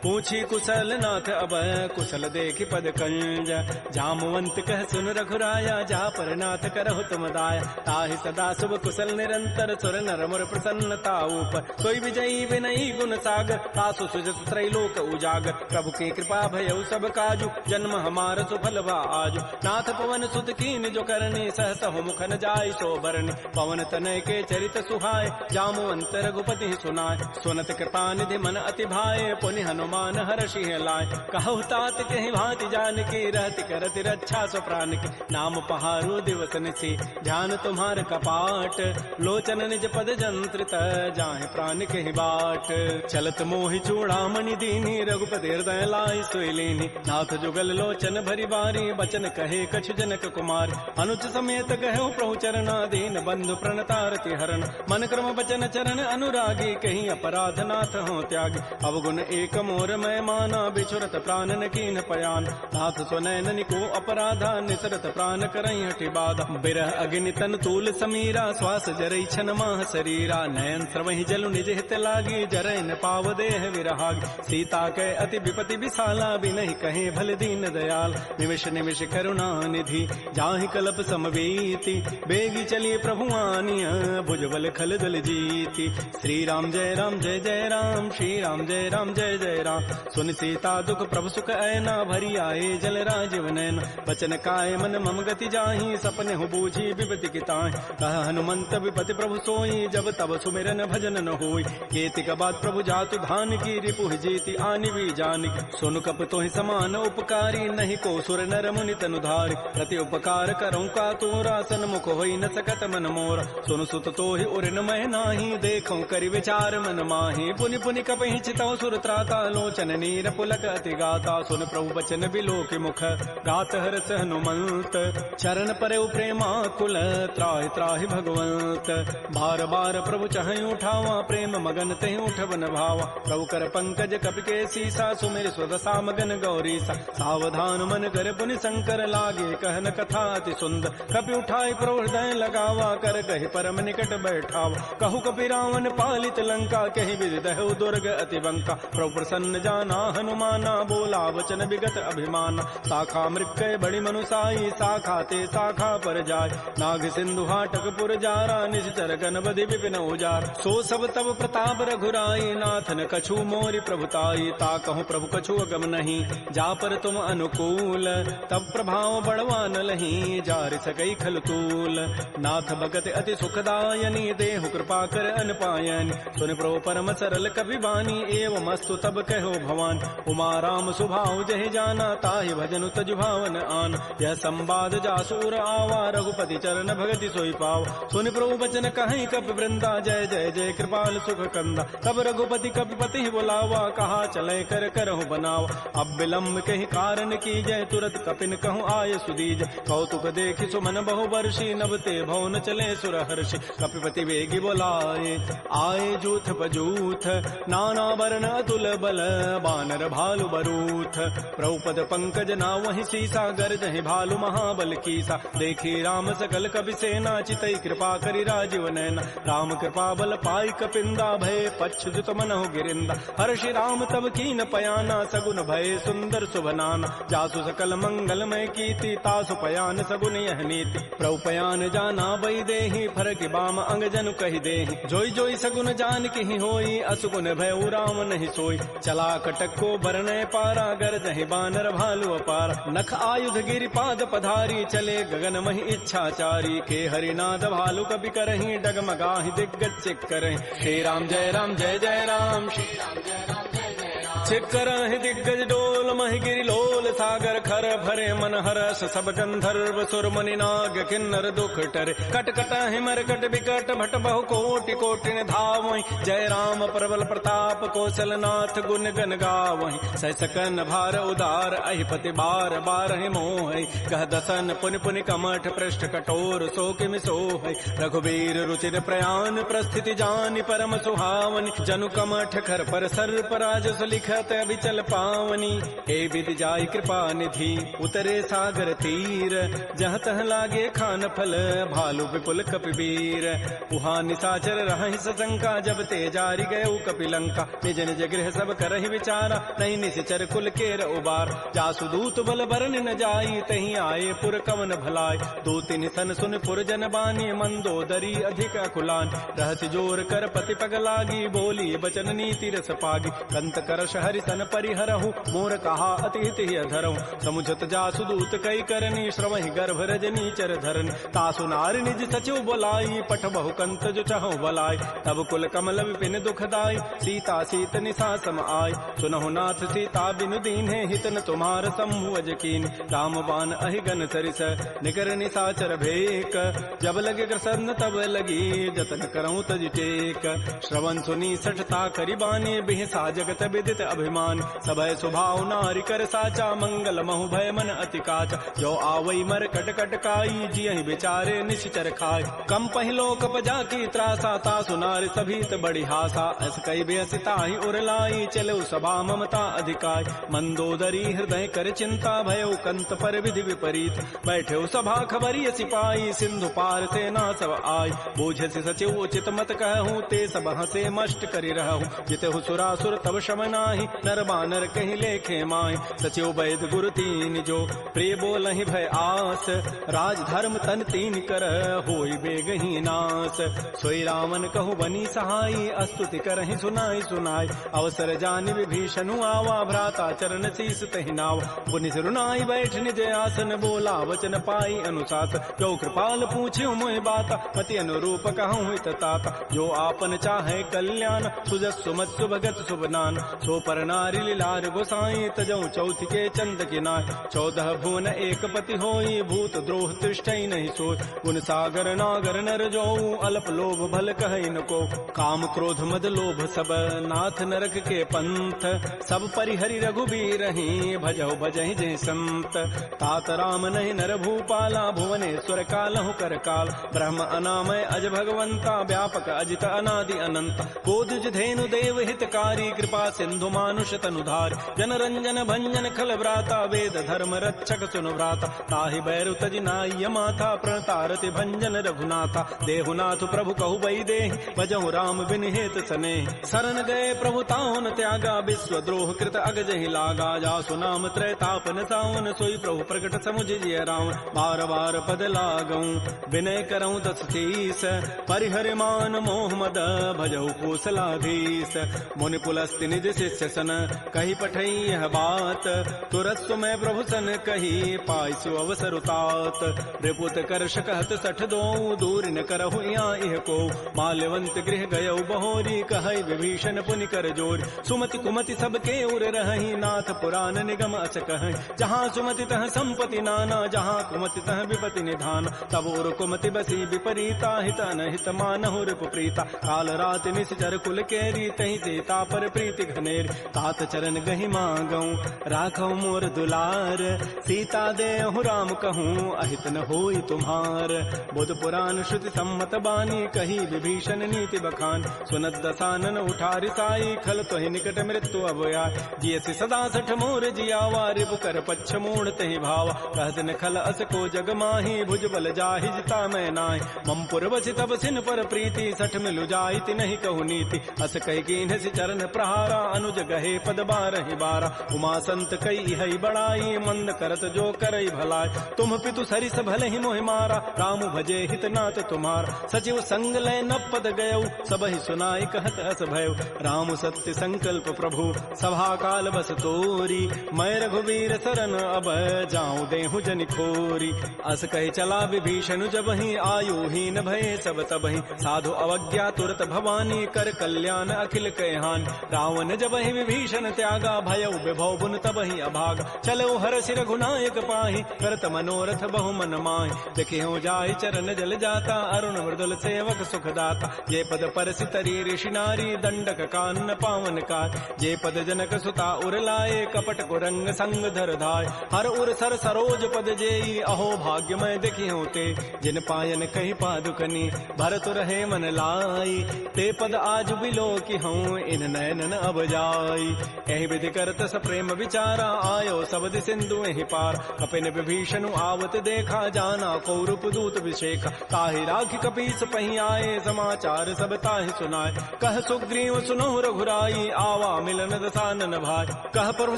पूछी कुशल नाथ अब, कुशल देखि पद कंज। जामवंत कह सुन रघुराया, जा पर नाथ करहु तुम दाया। ताहि सदा शुभ कुशल निरंतर, सुर नर मुर प्रसन्नता ऊपर। सोई विजयी विनयी गुण सागर, तासु सुजस त्रैलोक उजागर। प्रभु की कृपा भयउ सब काजु, जन्म हमार सुफल भा आजु। नाथ पवन सुत कीन जो करनी, सहस हो मुखन जाय सो बरनी। पवन तनय के चरित सुहाय, जामवंत रघुपति सुनाय। सुनत कृपा निधि मन अति भाए, पुनि हनुमान हर्षि लाय। कहु तात कहि भांति जानकी, रहति करति रक्षा सो प्राण की। नाम पहारो दिवस निशि, ध्यान तुम्हार कपाट। लोचन निज पद जंत्रित, जाहि प्राण कहि बाट। चलत मोहि चूड़ामणि दीनी, रघुपति हृदय लाई सोई लीनी। नाथ जुगल लोचन भरी बारी, बचन कहे कछु जनक कुमार। अनुज समेत कहो प्रभु चरणा, दीन बंधु प्रणतारति हरण। मन क्रम बचन चरण अनुरागी, कहीं अपराध नाथ हो त्यागी। अवगुण एक मोर मैं माना, बिछुरत प्राण न कीन पयान। नाथ सुनैन निको अपराधा, निसरत प्राण करई हठि बाधा। बिरह अग्नि तन तूल समीरा, श्वास जरई छन माह शरीरा। नयन स्रवहि जलु निज हित लागी, जरै न पाव देह विरहागी। सीता कै अति विपति विशाला, बिनहि कहे भल दीन दयाल। निमिष निमिष करुणा निधि, जाहि कल्प समवेति। बेगी चली प्रभु आनिया, भुजबल खल दल जीति। श्री राम जय राम जय जय राम, श्री राम जय राम जय जय राम। सुन सीता दुख प्रभु सुख ऐना, भरी आए जल राजीव नैना। बचन काय मन मम गति जाहि, सपने हो बूझी विपति की ताहि। कह हनुमंत विपति प्रभु सोई, जब तब सुमिरन भजन न होई। केतिक बाद प्रभु जातु धान की, रिपुहि जीति आनि भी जानिक। सुनु कप तोहि समान उपकारी, नहीं को सुर नर मुनि तनु धारि। प्रति उपकार करऊं का तोरा, सन्मुख होई न सकत मन मोरा। सुनु सुत तोहि उर न मह नाही, देखऊं करि विचार मन माहि। पुनि पुनि कपहि चितौ सुर त्राता, लोचन नीर पुलक अति गाता। सुन प्रभु बचन बिलोक मुख, गात हरस हनुमंत। चरण परे प्रेमा कुल, त्राहि त्राहि भगवंत। बार बार प्रभु चहई उठावा, प्रेम मगन तेहि उठवन भावा। प्रभु कर पंकज कपि के सीसा, सुमिर स्वदसा मगन गौरीसा। सावधान मन कर पुनि शंकर, लागे कहन कथा अति सुंदर। कपि उठाई प्रभु हृदय लगावा, कर कहि परम निकट बैठावा। कहु कपि रावण पालित लंका, कहि विधि दहु दुर्ग अति बंका। प्रभु प्रसन्न जाना हनुमाना, बोला वचन विगत अभिमाना। शाखा मृक्कय बड़ी मनुसाई, शाखा ते शाखा पर जाय। नाग सिंधु हाटक पुर जारा, निश्चर गण बधि विपिन उजार। सो सब तब प्रताप रघुराई, नाथन कछु मोरि प्रभुताई। ता कहूँ प्रभु कछु अगम नहीं, जा पर तुम अनुकूल। तब प्रभाव बड़वा न लही, जार सकई खल तूल। नाथ भगत अति सुखदायनी, देहु कृपा कर अनपायनी। सुन प्रभु परम सरल कपि बानी, एवं मस्तु तब कहो भवान। उमा राम सुभाव जहि जाना, ताहि भजनु तजु भावन आन। यह संवाद जासूर आवा, रघुपति चरण भगति सोई पाव। सुनि प्रभु बचन कहीं कपि वृंदा, जय जय जय कृपाल सुख कंदा। तब रघुपति कपिपति बुलावा, कहा चले कर करहु बनावा। अब विलम्ब कहि कारण की जय, तुरत कपिन कहूँ आय सुदीज। कौतुक देखि सुमन बहु वर्षी, नभते भवन चले सुर हर्षि। कपिपति वेगी बोलाए, आए जूथ पजूथ। नाना वर्ण अतुल बल, बानर भालु बरूथ। प्रभुपद पंकज ना वही सीसा, गर्जहि भालु महाबल कीसा। देखी राम सकल कपि सेना, चितई कृपा करि राजीव नैना। राम कृपा बल पाई कपिंदा, भय पच्छुत मनहु गिरिंदा। हर्षि राम तब कीन पयाना, सगुन भय सुंदर सुभनाना। जासु सकल मंगलमय कीर्ति, तासु पयान सगुन यह नीति। प्रभु पयान जाना बई देहि, फरक बाम अंग जनु कहि देहि। जोई जोई सगुन जान की होई, असुगुन भय राम नहीं सोई। चला कटक को बरनय पारा, गरजहि बानर भालु अपार। नख आयुध गिरि पाद पधारी, चले गगन महि इच्छाचारी। के हरिनाद भालु कपि करहि, डगमगाहि दिग्गज चिक करहि। श्री राम जय राम जय जय राम, श्री राम जय राम जय जय राम। चिक करहि दिग्गज डोल, महि गिरि लोल सा। सागर खर भरे मन हरस सब गंधर्व सुर मुनि नाग किन्नर दुख टरे कट कट हिमर कट विकट भट बहु कोटि कोटि धावहि जय राम प्रबल प्रताप कौशल नाथ गुण गन गावहि सैसकन भार उदार अहिपति बार बारहि मोहि कह दसन पुनि पुनि कमठ पृष्ठ कठोर सो किमि सोहि रघुवीर रुचिर प्रयान प्रस्थिति जानि परम सुहावनि जनु कमठ खर पर सर्प राजस लिखत अविचल पावनी हे विधि जाय कृपा निधि उतरे सागर तीर जहाँ तह लागे खान फल भालु विपुल कपिवीर उहाँ निशाचर रहहि सशंका जब ते जारि गए कपिलंका निज निज गृह सब करहि विचारा नहीं निश्चर कुल केर उबार जासु दूत बल बरन न जाई तहीं आए पुर कवन भलाई दो तीन सन सुन पुर जन बानी मंदोदरी अधिक अकुलान रहस्य जोर कर पति पग लागी बोली बचन नीति रस पागी कंत करश हरि सन परिहरहु मोर कहा अतिथि अधरहु समुझत जासु दूत कई करनी श्रवहि गर्भ रजनी चर धरन तासु नार निज सचिव बोलाई पठ बहु कंत जो चहु बलाई तब कुल कमल विपिन दुखदाई सीता सीत निशा सम आय सुनहु नाथ सीता बिनु दीन्हे हित न तुम्हार सम्भुज कीन राम बान अहिगन सरिस निकर निशाचर भेक जब लगे प्रसन्न तब लगी जतन करऊं तज टेक श्रवण सुनी सठता करिबानी बिहसा जगत विदित अभिमान सबय स्वभाव नारि कर साचा मंगल महु भय मन अति काचा जो आवई मर कट कट काई जियहि बेचारे निश्चर खाय कम पहिलो कपजा की त्रासा तासु नारि सभीत बड़ी हासा अस कई बेसिता ही उरलाई चलो सभा ममता अधिकाय मंदोदरी हृदय कर चिंता भयो कंत पर विधि विपरीत बैठे सभा खबरी सिपाही सिंधु पार सेना सब आय बोझ से सचिव उचित मत कहूँ ते सब हसे मष्ट करी रहूँ जितहु सुरासुर तब शम नाही नर बानर कहीं लेखे माय सचिव वैद गुरु तीन जो प्रिय बोलहि भय आस राज धर्म तन तीन कर होई बेगही नास सोई रावण कहु बनी सहाई अस्तुति करहि सुनाई सुनाई अवसर जानि विभीषणु आवा भ्राता चरण शीस तहि नाव पुनि सिरुनाई बैठ निज आसन बोला वचन पाई अनुशास जो कृपाल पूछ्यो मोहि बात पति अनुरूप कहूँ हित ताता जो आपन चाहे कल्याण सुजस सुमत सुभगत सुबनान सो पर नारी लीलार गोसाई तजऊ चौथ के चंद किनाय 14 भुवन एक पति होई भूत द्रोह तिष्ठई नहीं सोय गुण सागर नागर नर जो अल्प लोभ भल कहई न को काम क्रोध मद लोभ सब नाथ नरक के पंथ सब परिहरि रघुबीर ही भजहु भजहि जय संत तात राम नहीं नर भूपाला भुवनेश्वर कालहु कर काल ब्रह्म अनामय अज भगवंता व्यापक अजित अनादि अनंत बोधिज धेनु देव हितकारी कृपा सिंधु मानुष तनुधार जन रंजन भंजन खल व्राता वेद धर्म रक्षक सुनु व्राता ताहि बैरु तजि नाय माथा प्रणतारति भंजन रघुनाथा देहुनाथ प्रभु कहु बई देहि भजहु राम बिन हेत सने शरण गए प्रभु ताहुन त्यागा विश्व द्रोह कृत अगजहि लागा जासु नाम त्रैतापन सावन सोई प्रभु प्रकट समुझ जिय राम बार बार पद लागऊं विनय करऊं दस तीस परिहरि मान मोह मद भजहु कौशलाधीश मुनि पुलस्ति निज शिष्य सन कही पठई यह बात तुरत सुमय प्रभु सन कही पाइसु अवसर उतात रिपुत करश कहत सठ दो दूर न करहु यहाँ इह को माल्यवंत गृह गयौ बहोरी कहई विभीषण पुनि कर जोर सुमति कुमति सबके उर रहहि नाथ पुराण निगम अस कहै जहाँ सुमति तह संपति नाना जहाँ कुमति तह विपति निधान तब उर कुमति बसी विपरीता हित अनहित मानहु रिपु प्रीता काल रात निश्चर कुल केरी तहि सीता पर प्रीति घनेर तात चरण गहि मांगऊ राखऊ मोर दुलार सीता देहु राम कहूँ अहित न होई तुम्हार बुध पुराण श्रुति सम्मत बानी कही विभीषण नीति बखान सुनत दसानन उठारि साई खल तोहि निकट मृत्यु अभया जियसि सदा सठ मोर जियावा रिपु कर पच्छ मूढ़ तहि भावा कहत न खल अस को जग माही भुज बल जाहि जिता मैं नाहि मम पुरवसि तब सिन पर प्रीति सठ मिलु जाइति नहीं कहु नीति अस कही कीन्हसि चरण प्रहारा अनुज गहे पद बारहि बारा उमा संत कई हई बड़ाई मंद करत जो करई भलाई तुम पितु सरिस भले ही मोहि मारा राम भजे हित नाथ तुम्हार सचिव संग लय न पद गयौ सब ही सुनाई कहत अस भयउ राम सत्य संकल्प प्रभु सभा काल बस तोरी मैं रघुवीर शरण अब जाऊं देहु जनि खोरी अस कही चला विभीषण जब ही आयु हीन भये सब तब ही साधु अवज्ञा तुरत भवानी कर कल्याण अखिल कहहान रावण जब ही विभीषण त्यागा भयउ विभव बुन तब ही अभागा भाग चलो हर्षि रघुनायक पाहि करत मनोरथ बहु मन माहि देखि हो जाहि चरण जल जाता अरुण मृदुल सेवक सुखदाता ये पद परसि तरी ऋषि नारी दंडक कानन पावन कार ये पद जनक सुता उर लाए कपट कुरंग संग धर धाय हर उर सर सरोज पद जेई अहो भाग्यमय देखि होते जिन पायन कही पादुकनी भरत रहे मन लाई ते पद आज बिलो की हूँ इन नयनन अब जाई एहि विधि करत स प्रेम विचारा आयो सबद सिंधु एहि पार कपिन विभीषण आवत देखा जाना कौरप दूत विशेख ताहि राखि कपीस पही आए समाचार सब ताहि सुनाए कह सुग्रीव सुनो रघुराई आवा मिलन दसानन भाई कह प्रभु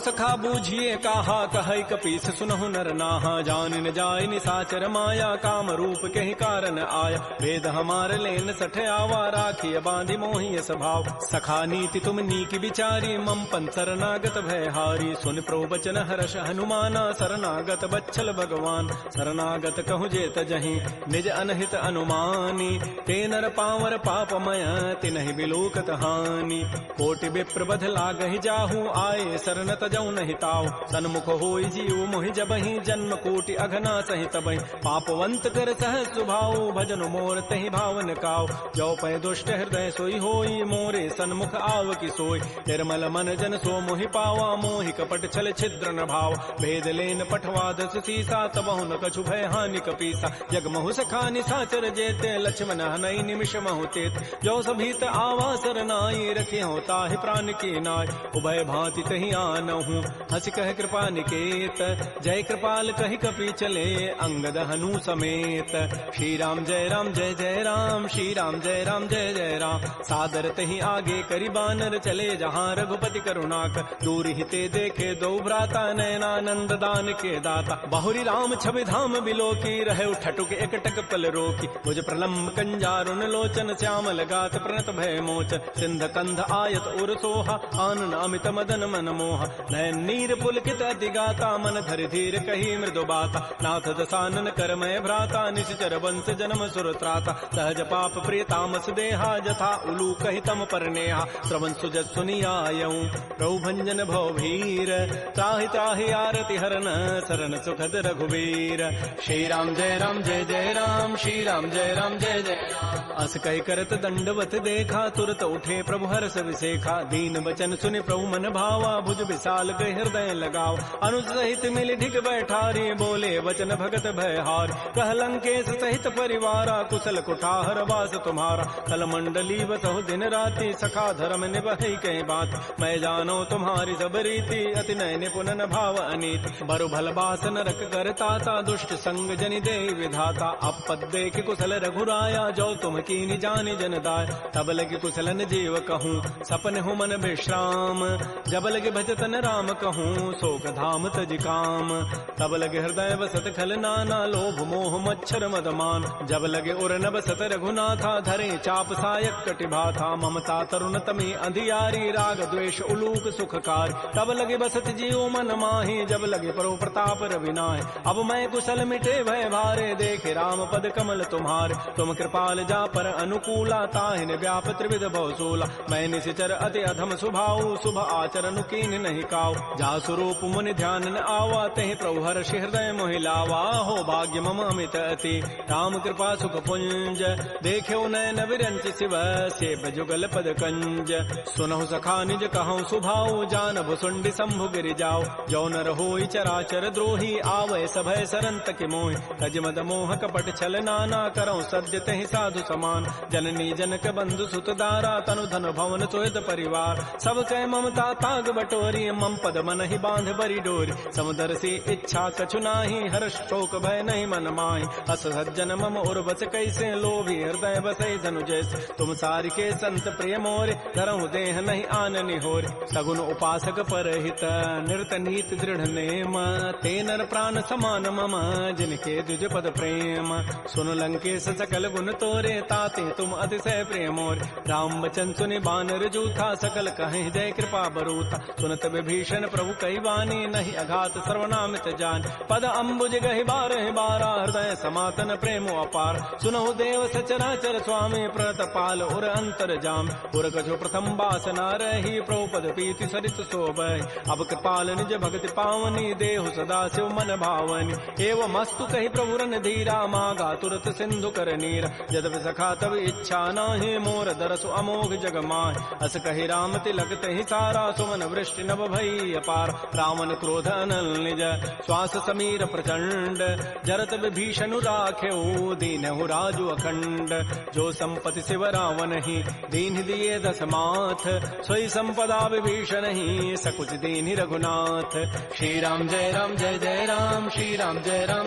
सखा बूझिए काहा कह कपीस सुनहु नर नाहा जान न जाय निसाचर माया काम रूप के ही कारण आया वेद हमार लेन सठ आवा राखिय बांधि मोहि स्वभाव सखा नीति तुम नीक विचारी मम पन शरणागत भय हारी सुन प्रवचन हर्ष हनुमाना शरणागत बच्छल भगवान शरणागत कहु जेत जहीं निज अनहित अनुमानी ते नर पावर पापमय तिनहि बिलोकत हानि कोटि विप्र बध लागहि जाहू आए शरण तजौ नहि ताऊ सन्मुख होई जीव मोहि जबहि जन्म कोटि अघना सहित बहि पापवंत कर सह सुभाऊ भजन मोर तहि भावन काऊ जो पै दुष्ट हृदय सोई होई मोरे सन्मुख आव की सोई निर्मल मन जन सो मोहि पावा मोहि कपट छल छिद्र न भाव भेद लेन पठवा दस सीसा तबहु न कछु भय हानि कपीसा जग महु सखा निसाचर जेते लक्ष्मण हनई निमिष महु तेत जो सभीत आवा सरनाई रखे हो ताहि प्राण की नाय उभय भांति तहि आनहु हसि कह कृपा निकेत जय कृपाल कहि कपि चले अंगद हनु समेत श्री राम जय राम श्री राम जय जय राम सादर तहि आगे करि बानर चले जहाँ रघुपति करुणाक दूर हिते देखे दो भ्राता नयनानंद दान के दाता बहुरी राम छवि धाम बिलो की रहे ठटुक एकटक पल रोकी भुज प्रलम्ब कंजारुन लोचन श्यामल गात प्रणत भय मोचन सिंध कंध आयत उर सोहा आनन अमित मदन मन मोहा नयन नीर पुलकित अति गाता मन धरि धीर कही मृदु बाता नाथ दसानन करमय भ्राता निश्चर वंश जन्म सुर त्राता सहज पाप प्रिय तामस देहा जथा उलू कहि तम पर नेहा श्रवण सुजत सुनियायऊं प्रभु भंजन भव भीर त्राहि त्राहि आरति हरन शरण सुखद रघुवीर श्री राम जय राम श्री राम जय जय राम अस कहि करत दंडवत देखा तुरत उठे प्रभु हर्ष विसेखा दीन वचन सुनि प्रभु मन भावा भुज विशाल गए हृदय लगाव अनुज सहित मिल ढिग बैठारी बोले वचन भगत भय हार कह लंकेश सहित परिवारा कुशल कुठार वास तुम्हारा कल मंडली बसहु दिन राति सखा धर्म निभई कई बात मैं जानो तुम्हारी सब रीति अति नय निपुण भाव अनीति बरु भल बास नरक करता दुष्ट संग जनि दे विधाता अपद देख कुशल रघुराया जो तुम कीनि जानि जन दाय तब लगे कुशलन जीव कहूँ सपन हूँ मन विश्राम जब लगे भजतन राम कहूँ शोक धाम तज काम तब लगे हृदय बसत खल नाना लोभ मोह मच्छर मदमान जब लगे उर न बसत रघुनाथा धरे चाप सायक कटिभा था ममता तरुण तमी अंधियारी राग द्वेष उलूक सुखकार तब लगे बसत जीव मन माही जब लगे परो प्रताप रविनाय अब मैं कुशल मिटे भय भारे देखे राम पद कमल तुम्हारे तुम कृपाल जा पर अनुकूला ताहिन व्याप त्रिविध बहुसूला मैं निशिचर अति अधम सुभाऊ शुभ आचरण कीन नहीं काऊ जा स्वरूप मुनि ध्यान न आवा तहि प्रभु हर्षि हृदय मोहिलावा हो भाग्य मम अमित अति राम कृपा सुख पुंज देख्यो नयन विरंच शिव सेव जुगल पद कंज सुनहु सखा निज कहूँ सुभाऊ जान भुसुंडी शंभु गिरि जाओ जो नर होई चराचर द्रोही आवै सभय सरंत के मोहि तज मद मोह कपट छल नाना करौ सद्य तहि साधु समान जननी जनक बंधु सुत दारा तनु धन भवन सोयत परिवार सब कह ममता ताग बटोरी मम पद मन ही बांध बरी डोरी समुदर से इच्छा कछु नाही हर्ष शोक भय नहीं मन माही अस सज्जन मम उर बस कैसे लोभी हृदय बसै धनु जैसे तुम सारि के संत प्रिय मोरे धरहु देह नहीं आननि होरे सगुन उपासक परहित निरत नीत दृढ़ नेम ते नर प्राण समान मम जिनके दुज पद प्रेम सुन लंकेश सकल गुण तोरे ताते तुम अतिशय प्रेम मोरे राम वचन सुनि बानर जूथा सकल कहे जय कृपा बरूथा सुनत विभीषण प्रभु कई वाणी नहीं अघात सर्वनामित जान पद अम्बुज गहि बारह बारा हृदय समातन प्रेम अपार सुनहु देव सचराचर स्वामी प्रणत पाल उर अंतर जाम उर कछु प्रथम बासना रही प्रभुपद पीति सरित शोभय अब कृपाल निज अनुज भगति पावनी देहु सदा शिव मन भावनी एवं मस्तु कही प्रभु रन धीरा मागा तुरत सिंधु कर नीर यद्यपि सखा तब इच्छा नाहि मोर दरसु अमोघ जग माहि अस कही राम तिलक तहि सारा सुमन वृष्टि नभ भई अपार रावण क्रोध अनल निज श्वास समीर प्रचंड जरत विभीषण राख्यो दीनहु राजु अखंड जो संपति शिव रावण ही दीन दिए दस माथ सोई संपदा विभीषण ही सकुच दीन रघुनाथ श्री राम जय राम श्री राम जय राम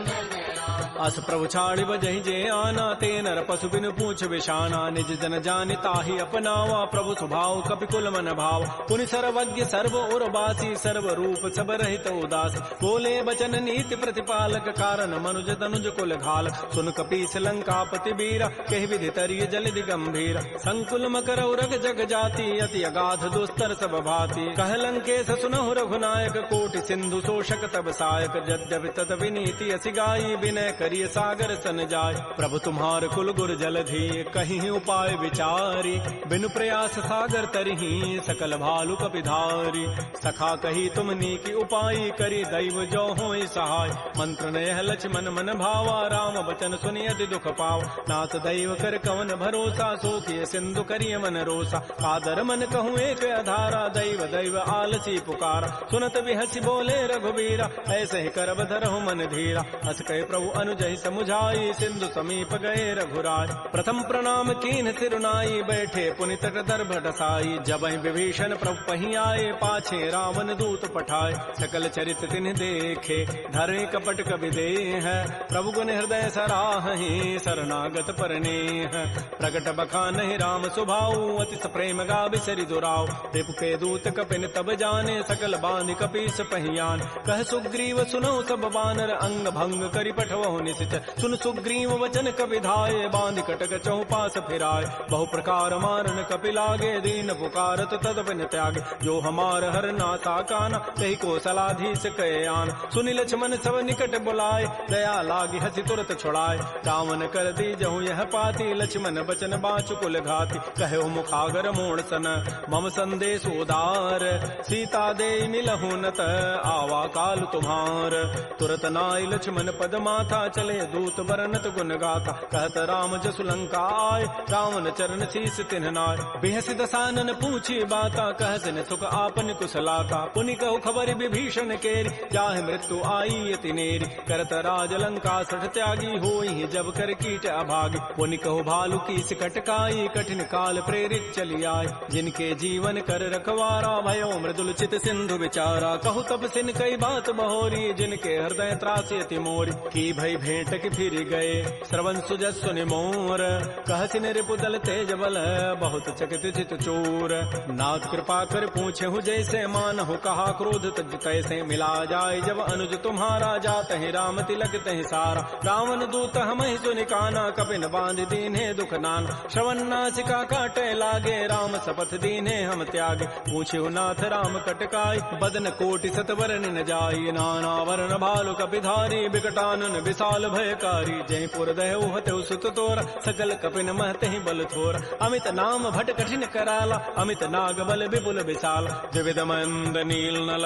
अस प्रभु छाड़ि बजहि जे आना ते नर पशु बिनु पूछ विशाना निज जन जानि ताहि अपनावा प्रभु स्वभाव कपिकुल मन भाव पुनि सर्वज्ञ सर्व उर्वासी सर्व रूप सब रहित उदास बोले बचन नीति प्रतिपालक कारण मनुज तनुज कुल घाल सुन कपीस लंकापति बीरा कहि विधि तरिय जलधि गंभीर संकुल मकर उरग जग जाति अति अगाध दुस्तर सब भाति कह लंकेश सुनहु रघुनायक कोटि सिंधु शोषक तब सायक यद्यपि तत विनीति असि गाई विनय करिय सागर सन जाय प्रभु तुम्हार कुल गुर जलधि कहीं उपाय विचारी बिनु प्रयास सागर तरही सकल भालु कपिधारी सखा कही तुमनी की उपाय करी दैव जो होई सहाय मंत्र नयह लक्ष्मण मन भावा राम बचन सुनि अति दुख पाव नाथ दैव कर कवन भरोसा सोखिय सिंधु करिय मन रोसा कादर मन कहूँ एक अधारा दैव दैव आलसी पुकारा सुनत बिहसी बोले रघुबीरा ऐसे ही करब धरहु मन धीरा हस कहे प्रभु अनुजहि समुझाई सिंधु समीप गए रघुराय प्रथम प्रणाम कीन सिरुनाई बैठे पुनि तट दर्भ ढसाई जब विभीषण प्रभु पही आए पाछे रावण दूत पठाए सकल चरित तिन्ह देखे धरे कपट कवि देह प्रभु गुण हृदय सराहि शरणागत परनेह प्रगट बखानहि राम सुभाऊ अति प्रेम गा बिसरि दुराव रिपु के दूत कपिन तब जाने सकल बांधि कपीस पहियान कह सुग्रीव सुनो सब बानर अंग भंग करि पठवहु निशिच सुन सुग्रीव वचन कपिधाये बांधि कटक चौपास फिराय बहु प्रकार मारन कपिलागे दीन पुकारत तदपिन त्यागे जो हमार हर नाथा काना कही को सलाधीश कहे आन सुनि लक्ष्मण सब निकट बुलाए दया लागी हसी तुरत छुड़ाए रावण कर दी जहु यह पाती लक्ष्मण बचन बाचु कुल घाती कहो मुखागर मोड़ सन मम संदेश उदार सीता दे मिलहु नत आवा काल तुम्हार तुरत नाई लक्ष्मण पद माथा चले दूत बरनत गुण गाथा कहत राम जसु लंका आय रावण चरण शीस तिन्ह नाय बिहसि दसानन पूछी बाता कहसिन सुख आपन कुशलाता पुनि कहु खबर विभीषण केरी जाहि मृत्यु आई यति नेरी करत राज लंका सठ त्यागी होई जब कर कीट अभागी पुनि कहु भालु की कटकाई कठिन काल प्रेरित चली आय जिनके जीवन कर रखवारा भयो मृदुल चित सिंधु विचारा कहु तब सिन कई बात बहोरी जिनके हृदय त्रासी मोरी की भई भेंट की फिर गए श्रवण सुजस सुनि मोर कहसिन रिपुदल तेज बल बहुत चकित चित चोर नाथ कृपा कर पूछे हूँ जैसे मानहु कहा क्रोध तज तैसे मिला जाए जब अनुज तुम्हारा जात है राम तिलक तहि सारा रावण दूत हम ही सुनि काना कपिन बांध दीन्हे दुख नाना श्रवण नासिका काटे लागे राम शपथ दीन्हे हम त्यागे पूछे नाथ राम कटकाई बदन कोटि सतवरन न जाई नाना वर्ण भालु कपिधारी विकटानन विशाल भयकारी जयपुर दहु हतु सुत तोर सकल कपिन महते बल थोर अमित नाम भट कठिन कराला अमित नाग बल विपुल विशाल विविध मंद नील नल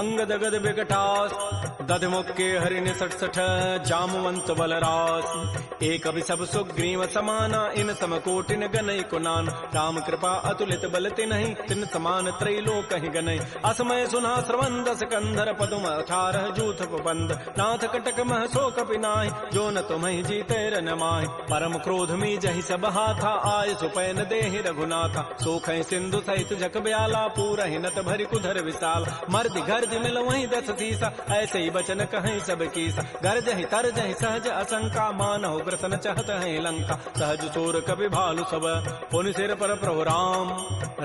अंगद गद विकटास दध मुक्के हरिण सठ जामवंत बलरास एक अभि सब सुग्रीव समाना इन समकोटिन गनई कुनान राम कृपा अतुलित बल तिन्हि तिन समान त्रैलोक कहि गनई असमय सुना श्रवण दस कंधर पदुम 18 जूथ बंद नाथ कटक मह सो कपि नाहि जो न तुम्हि जीते रन माहि परम क्रोध मी जहि सब हाथा आय सुपैन देहि रघुनाथा सोख सिंधु सहित जग ब्याला पूरहि नत भरि कुधर विशाल मर्द गर्ज मिल वहीं दस सीसा ऐसे ही बचन कहीं सब कीसा गर्ज ही तरज ही सहज असंका मानहु ग्रसन चहत है लंका सहज चोर कपि भालु सब पुनि सिर पर प्रभु राम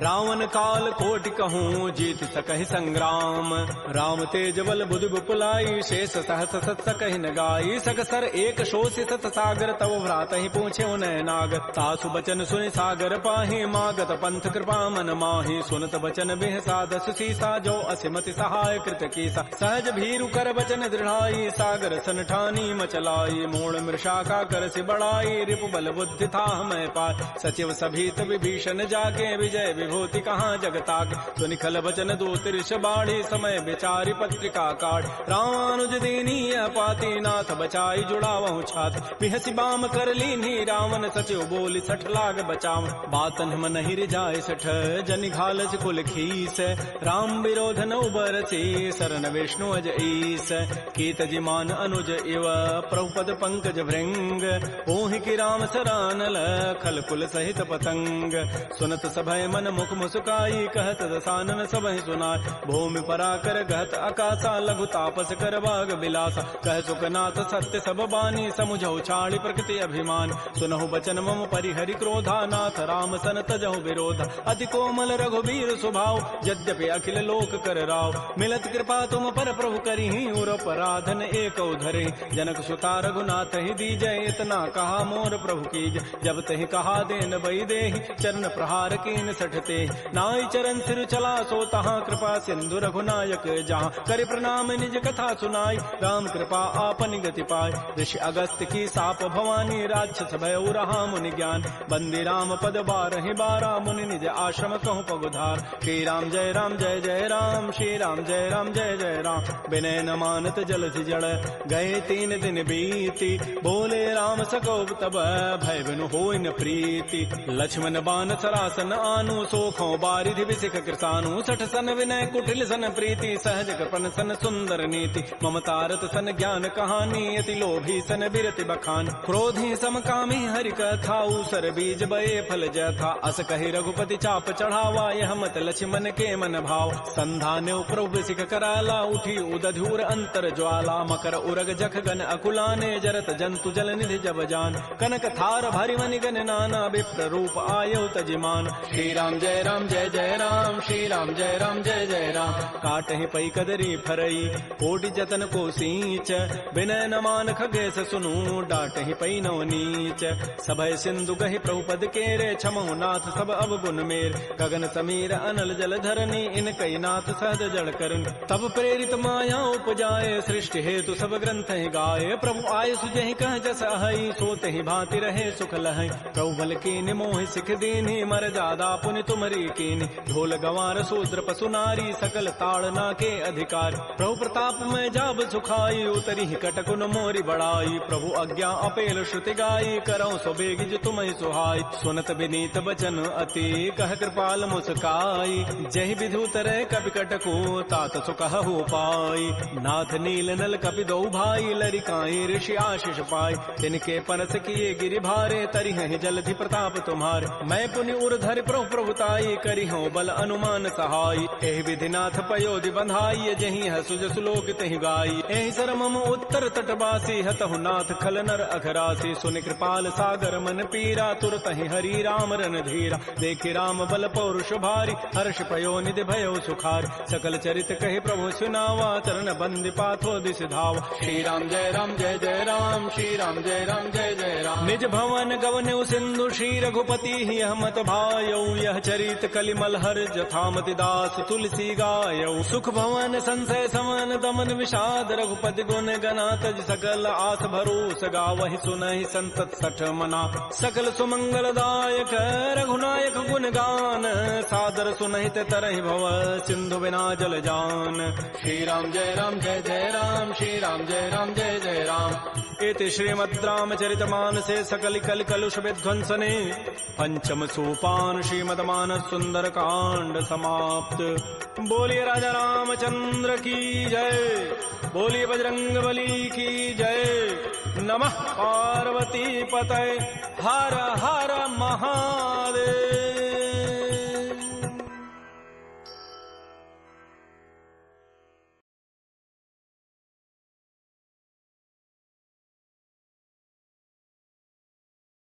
रावण काल कोटि कहूँ जीत सकहि संग्राम राम तेज बल बुधि बुपुलाई शेष सहस सत सकहि न गाई सगसर एक शोषि सत सागर तव भ्रात ही पूछे उन्हें नाग तासु बचन सुनि सागर पाहि मागत पंथ कृपा मन माहि सुनत बचन बिह साध सुसीसा जो असिमति सहाय कृत कीसा सहज भीरु कर बचन दृढ़ाई सागर सन ठानी मचलाई मूल मृषा का कर से बढ़ाई रिपु बल बुद्धि था मैं पाय सचिव सभीत विभीषण जाके विजय विभूति कहाँ जगताक सुनिखल बचन दो तिरष बाढ़ी समय विचारी पत्रिका काट रामानुज दीनी पाती नाथ बचाई जुड़ावहु छात बिहसी बाम कर लीनी रावण सचिव बोली सठ लाग बचाव बातन मन ही रिजाय सठ जनि घालस कुल खीस राम विरोध न उबरसी शरण विष्णु अज ईस कीत जिमान अनुज इव प्रभुपद पंकज भृंग ओहि की राम सरानल खल कुल सहित पतंग सुनत सभय मन मुख मुस्काई कहत दसानन सबहि सुनाय भूमि पराकर गहत आकाशा लघु तापस कर बाग बिलासा कह सुखनाथ सत्य सब बानी समुझौ छाड़ी प्रकृति अभिमान सुनहु बचन मम परिहरि क्रोधा नाथ राम सन तजहु विरोध अति कोमल रघुबीर स्वभाव यद्यपि अखिल लोक कर राव मिलत कृपा तुम पर प्रभु करिहि उर पराधन एक धरे जनक सुता रघुनाथ ही दीजय इतना कहा मोर प्रभु कीज जब तहि कहा देन बई देहि चरण प्रहार कीन सठते नाई चरण सिर चला सो तहाँ कृपा सिंधु रघुनायक जहाँ कर प्रणाम निज कथा सुनाई राम कृपा आपन गति पाय ऋषि अगस्त की साप भवानी राक्षस भय रहा मुनि ज्ञान बंदी राम पद बारहि बारा मुनि निज आश्रम कहूँ पगुधार श्री राम जय राम श्री राम जय जय राम विनय न मानत जलधि जड़ गए 3 दिन बीती बोले राम सको तब भय बिनु होय न प्रीति लक्ष्मण बान सरासन आनु सोखों बारिधि विसिख कृसानु सठ सन विनय कुटिल सन प्रीति सहज कृपन सन सुंदर नीति ममतारत सन ज्ञान कहानी अति लोभी सन बिरति बखान क्रोधी समकामी हरि कथा सर बीज बये फल जथा अस कहि रघुपति चाप चढ़ावा यह मत लक्ष्मण के मन भाव संधाने प्रभु सिख कराला उठी उदधूर अंतर ज्वाला मकर उरग जख गन अकुलाने जरत जंतु जल निधि जब जान कनक थार भरि मनि गन नाना विप्र रूप आयो तजिमान श्री राम जय राम श्री राम जय जय राम काटहि पै कदरी फरई कोटि जतन को सींच विनय न मान खगेश सुनु डाटहि पै नव नीच सभय सिंधु गहि प्रभुपद केरे छमहु नाथ सब अब गुण मेर गगन समीर अनल जल धरनी इन कई नाथ सहज जड़ करन तब प्रेरित माया उपजाए सृष्टि हेतु सब ग्रंथ ही गाये प्रभु आय सुजहि कह जस अहै सोते ही भांति रहे सुख लहै प्रभु बल कीनि मोहि सिख दीन्हि मर जादा पुनि तुमरी कीनि ढोल गंवार शूद्र पशु नारी सकल ताड़ना के अधिकार प्रभु प्रताप में जाब सुखाई उतरी ही कटकुन मोरी बढ़ाई प्रभु आज्ञा अपेल श्रुति गाई करौ सो बेगिज तुम्हि सुहाई सुनत विनीत बचन अति कह कृपाल मुस्काई जहि विधु तरह कपि कटको तात सुकहु पाई नाथ नील नल कपि दो भाई लरिकाई ऋषि आशीष पाई तिनके परस किए गिरि भारे तरिहि जलधि प्रताप तुम्हारे मैं पुनि उर्धर प्रभु प्रभुताई करिहो बल अनुमान सहाई एहि विधि नाथ पयोधि बंधाई जहि हसु जसु लोक तहि गाई एहि सर मम उत्तर तटवासी हतहु नाथ खल नर अघरासी सुनि कृपाल सागर मन पीरा तुरत ही हरि राम रन धीरा देखि राम बल पौरुष भारी हर्ष पयो निधि भयो सुखार सकल चरित कहे प्रभु सुनावा चरण बंदी पाथो दिस धावा श्री राम जय राम श्री राम जय जय राम निज भवन गवने सिंधु श्री रघुपति ही हमत भायौ यह चरित कलिमल हर जथामति दास तुलसी गायौ सुख भवन संशय समन दमन विषाद रघुपति गुण गना तज सकल आस भरोस गावहि सुनहि संतत सठ मना सकल सुमंगल दायक रघुनायक गुण गान सादर सुनहित तरहि भव सिंधु बिना जल जान श्री राम जय राम श्री राम जय जय राम इति श्रीमद् रामचरित मानसे सकल कल कलुष विध्वंसने पंचम सोपान श्रीमद्मानस सुंदर कांड समाप्त। बोलिए राजा रामचंद्र की जय, बोलिए बजरंग बली की जय। नमः पार्वती पतये, हर हर महादेव।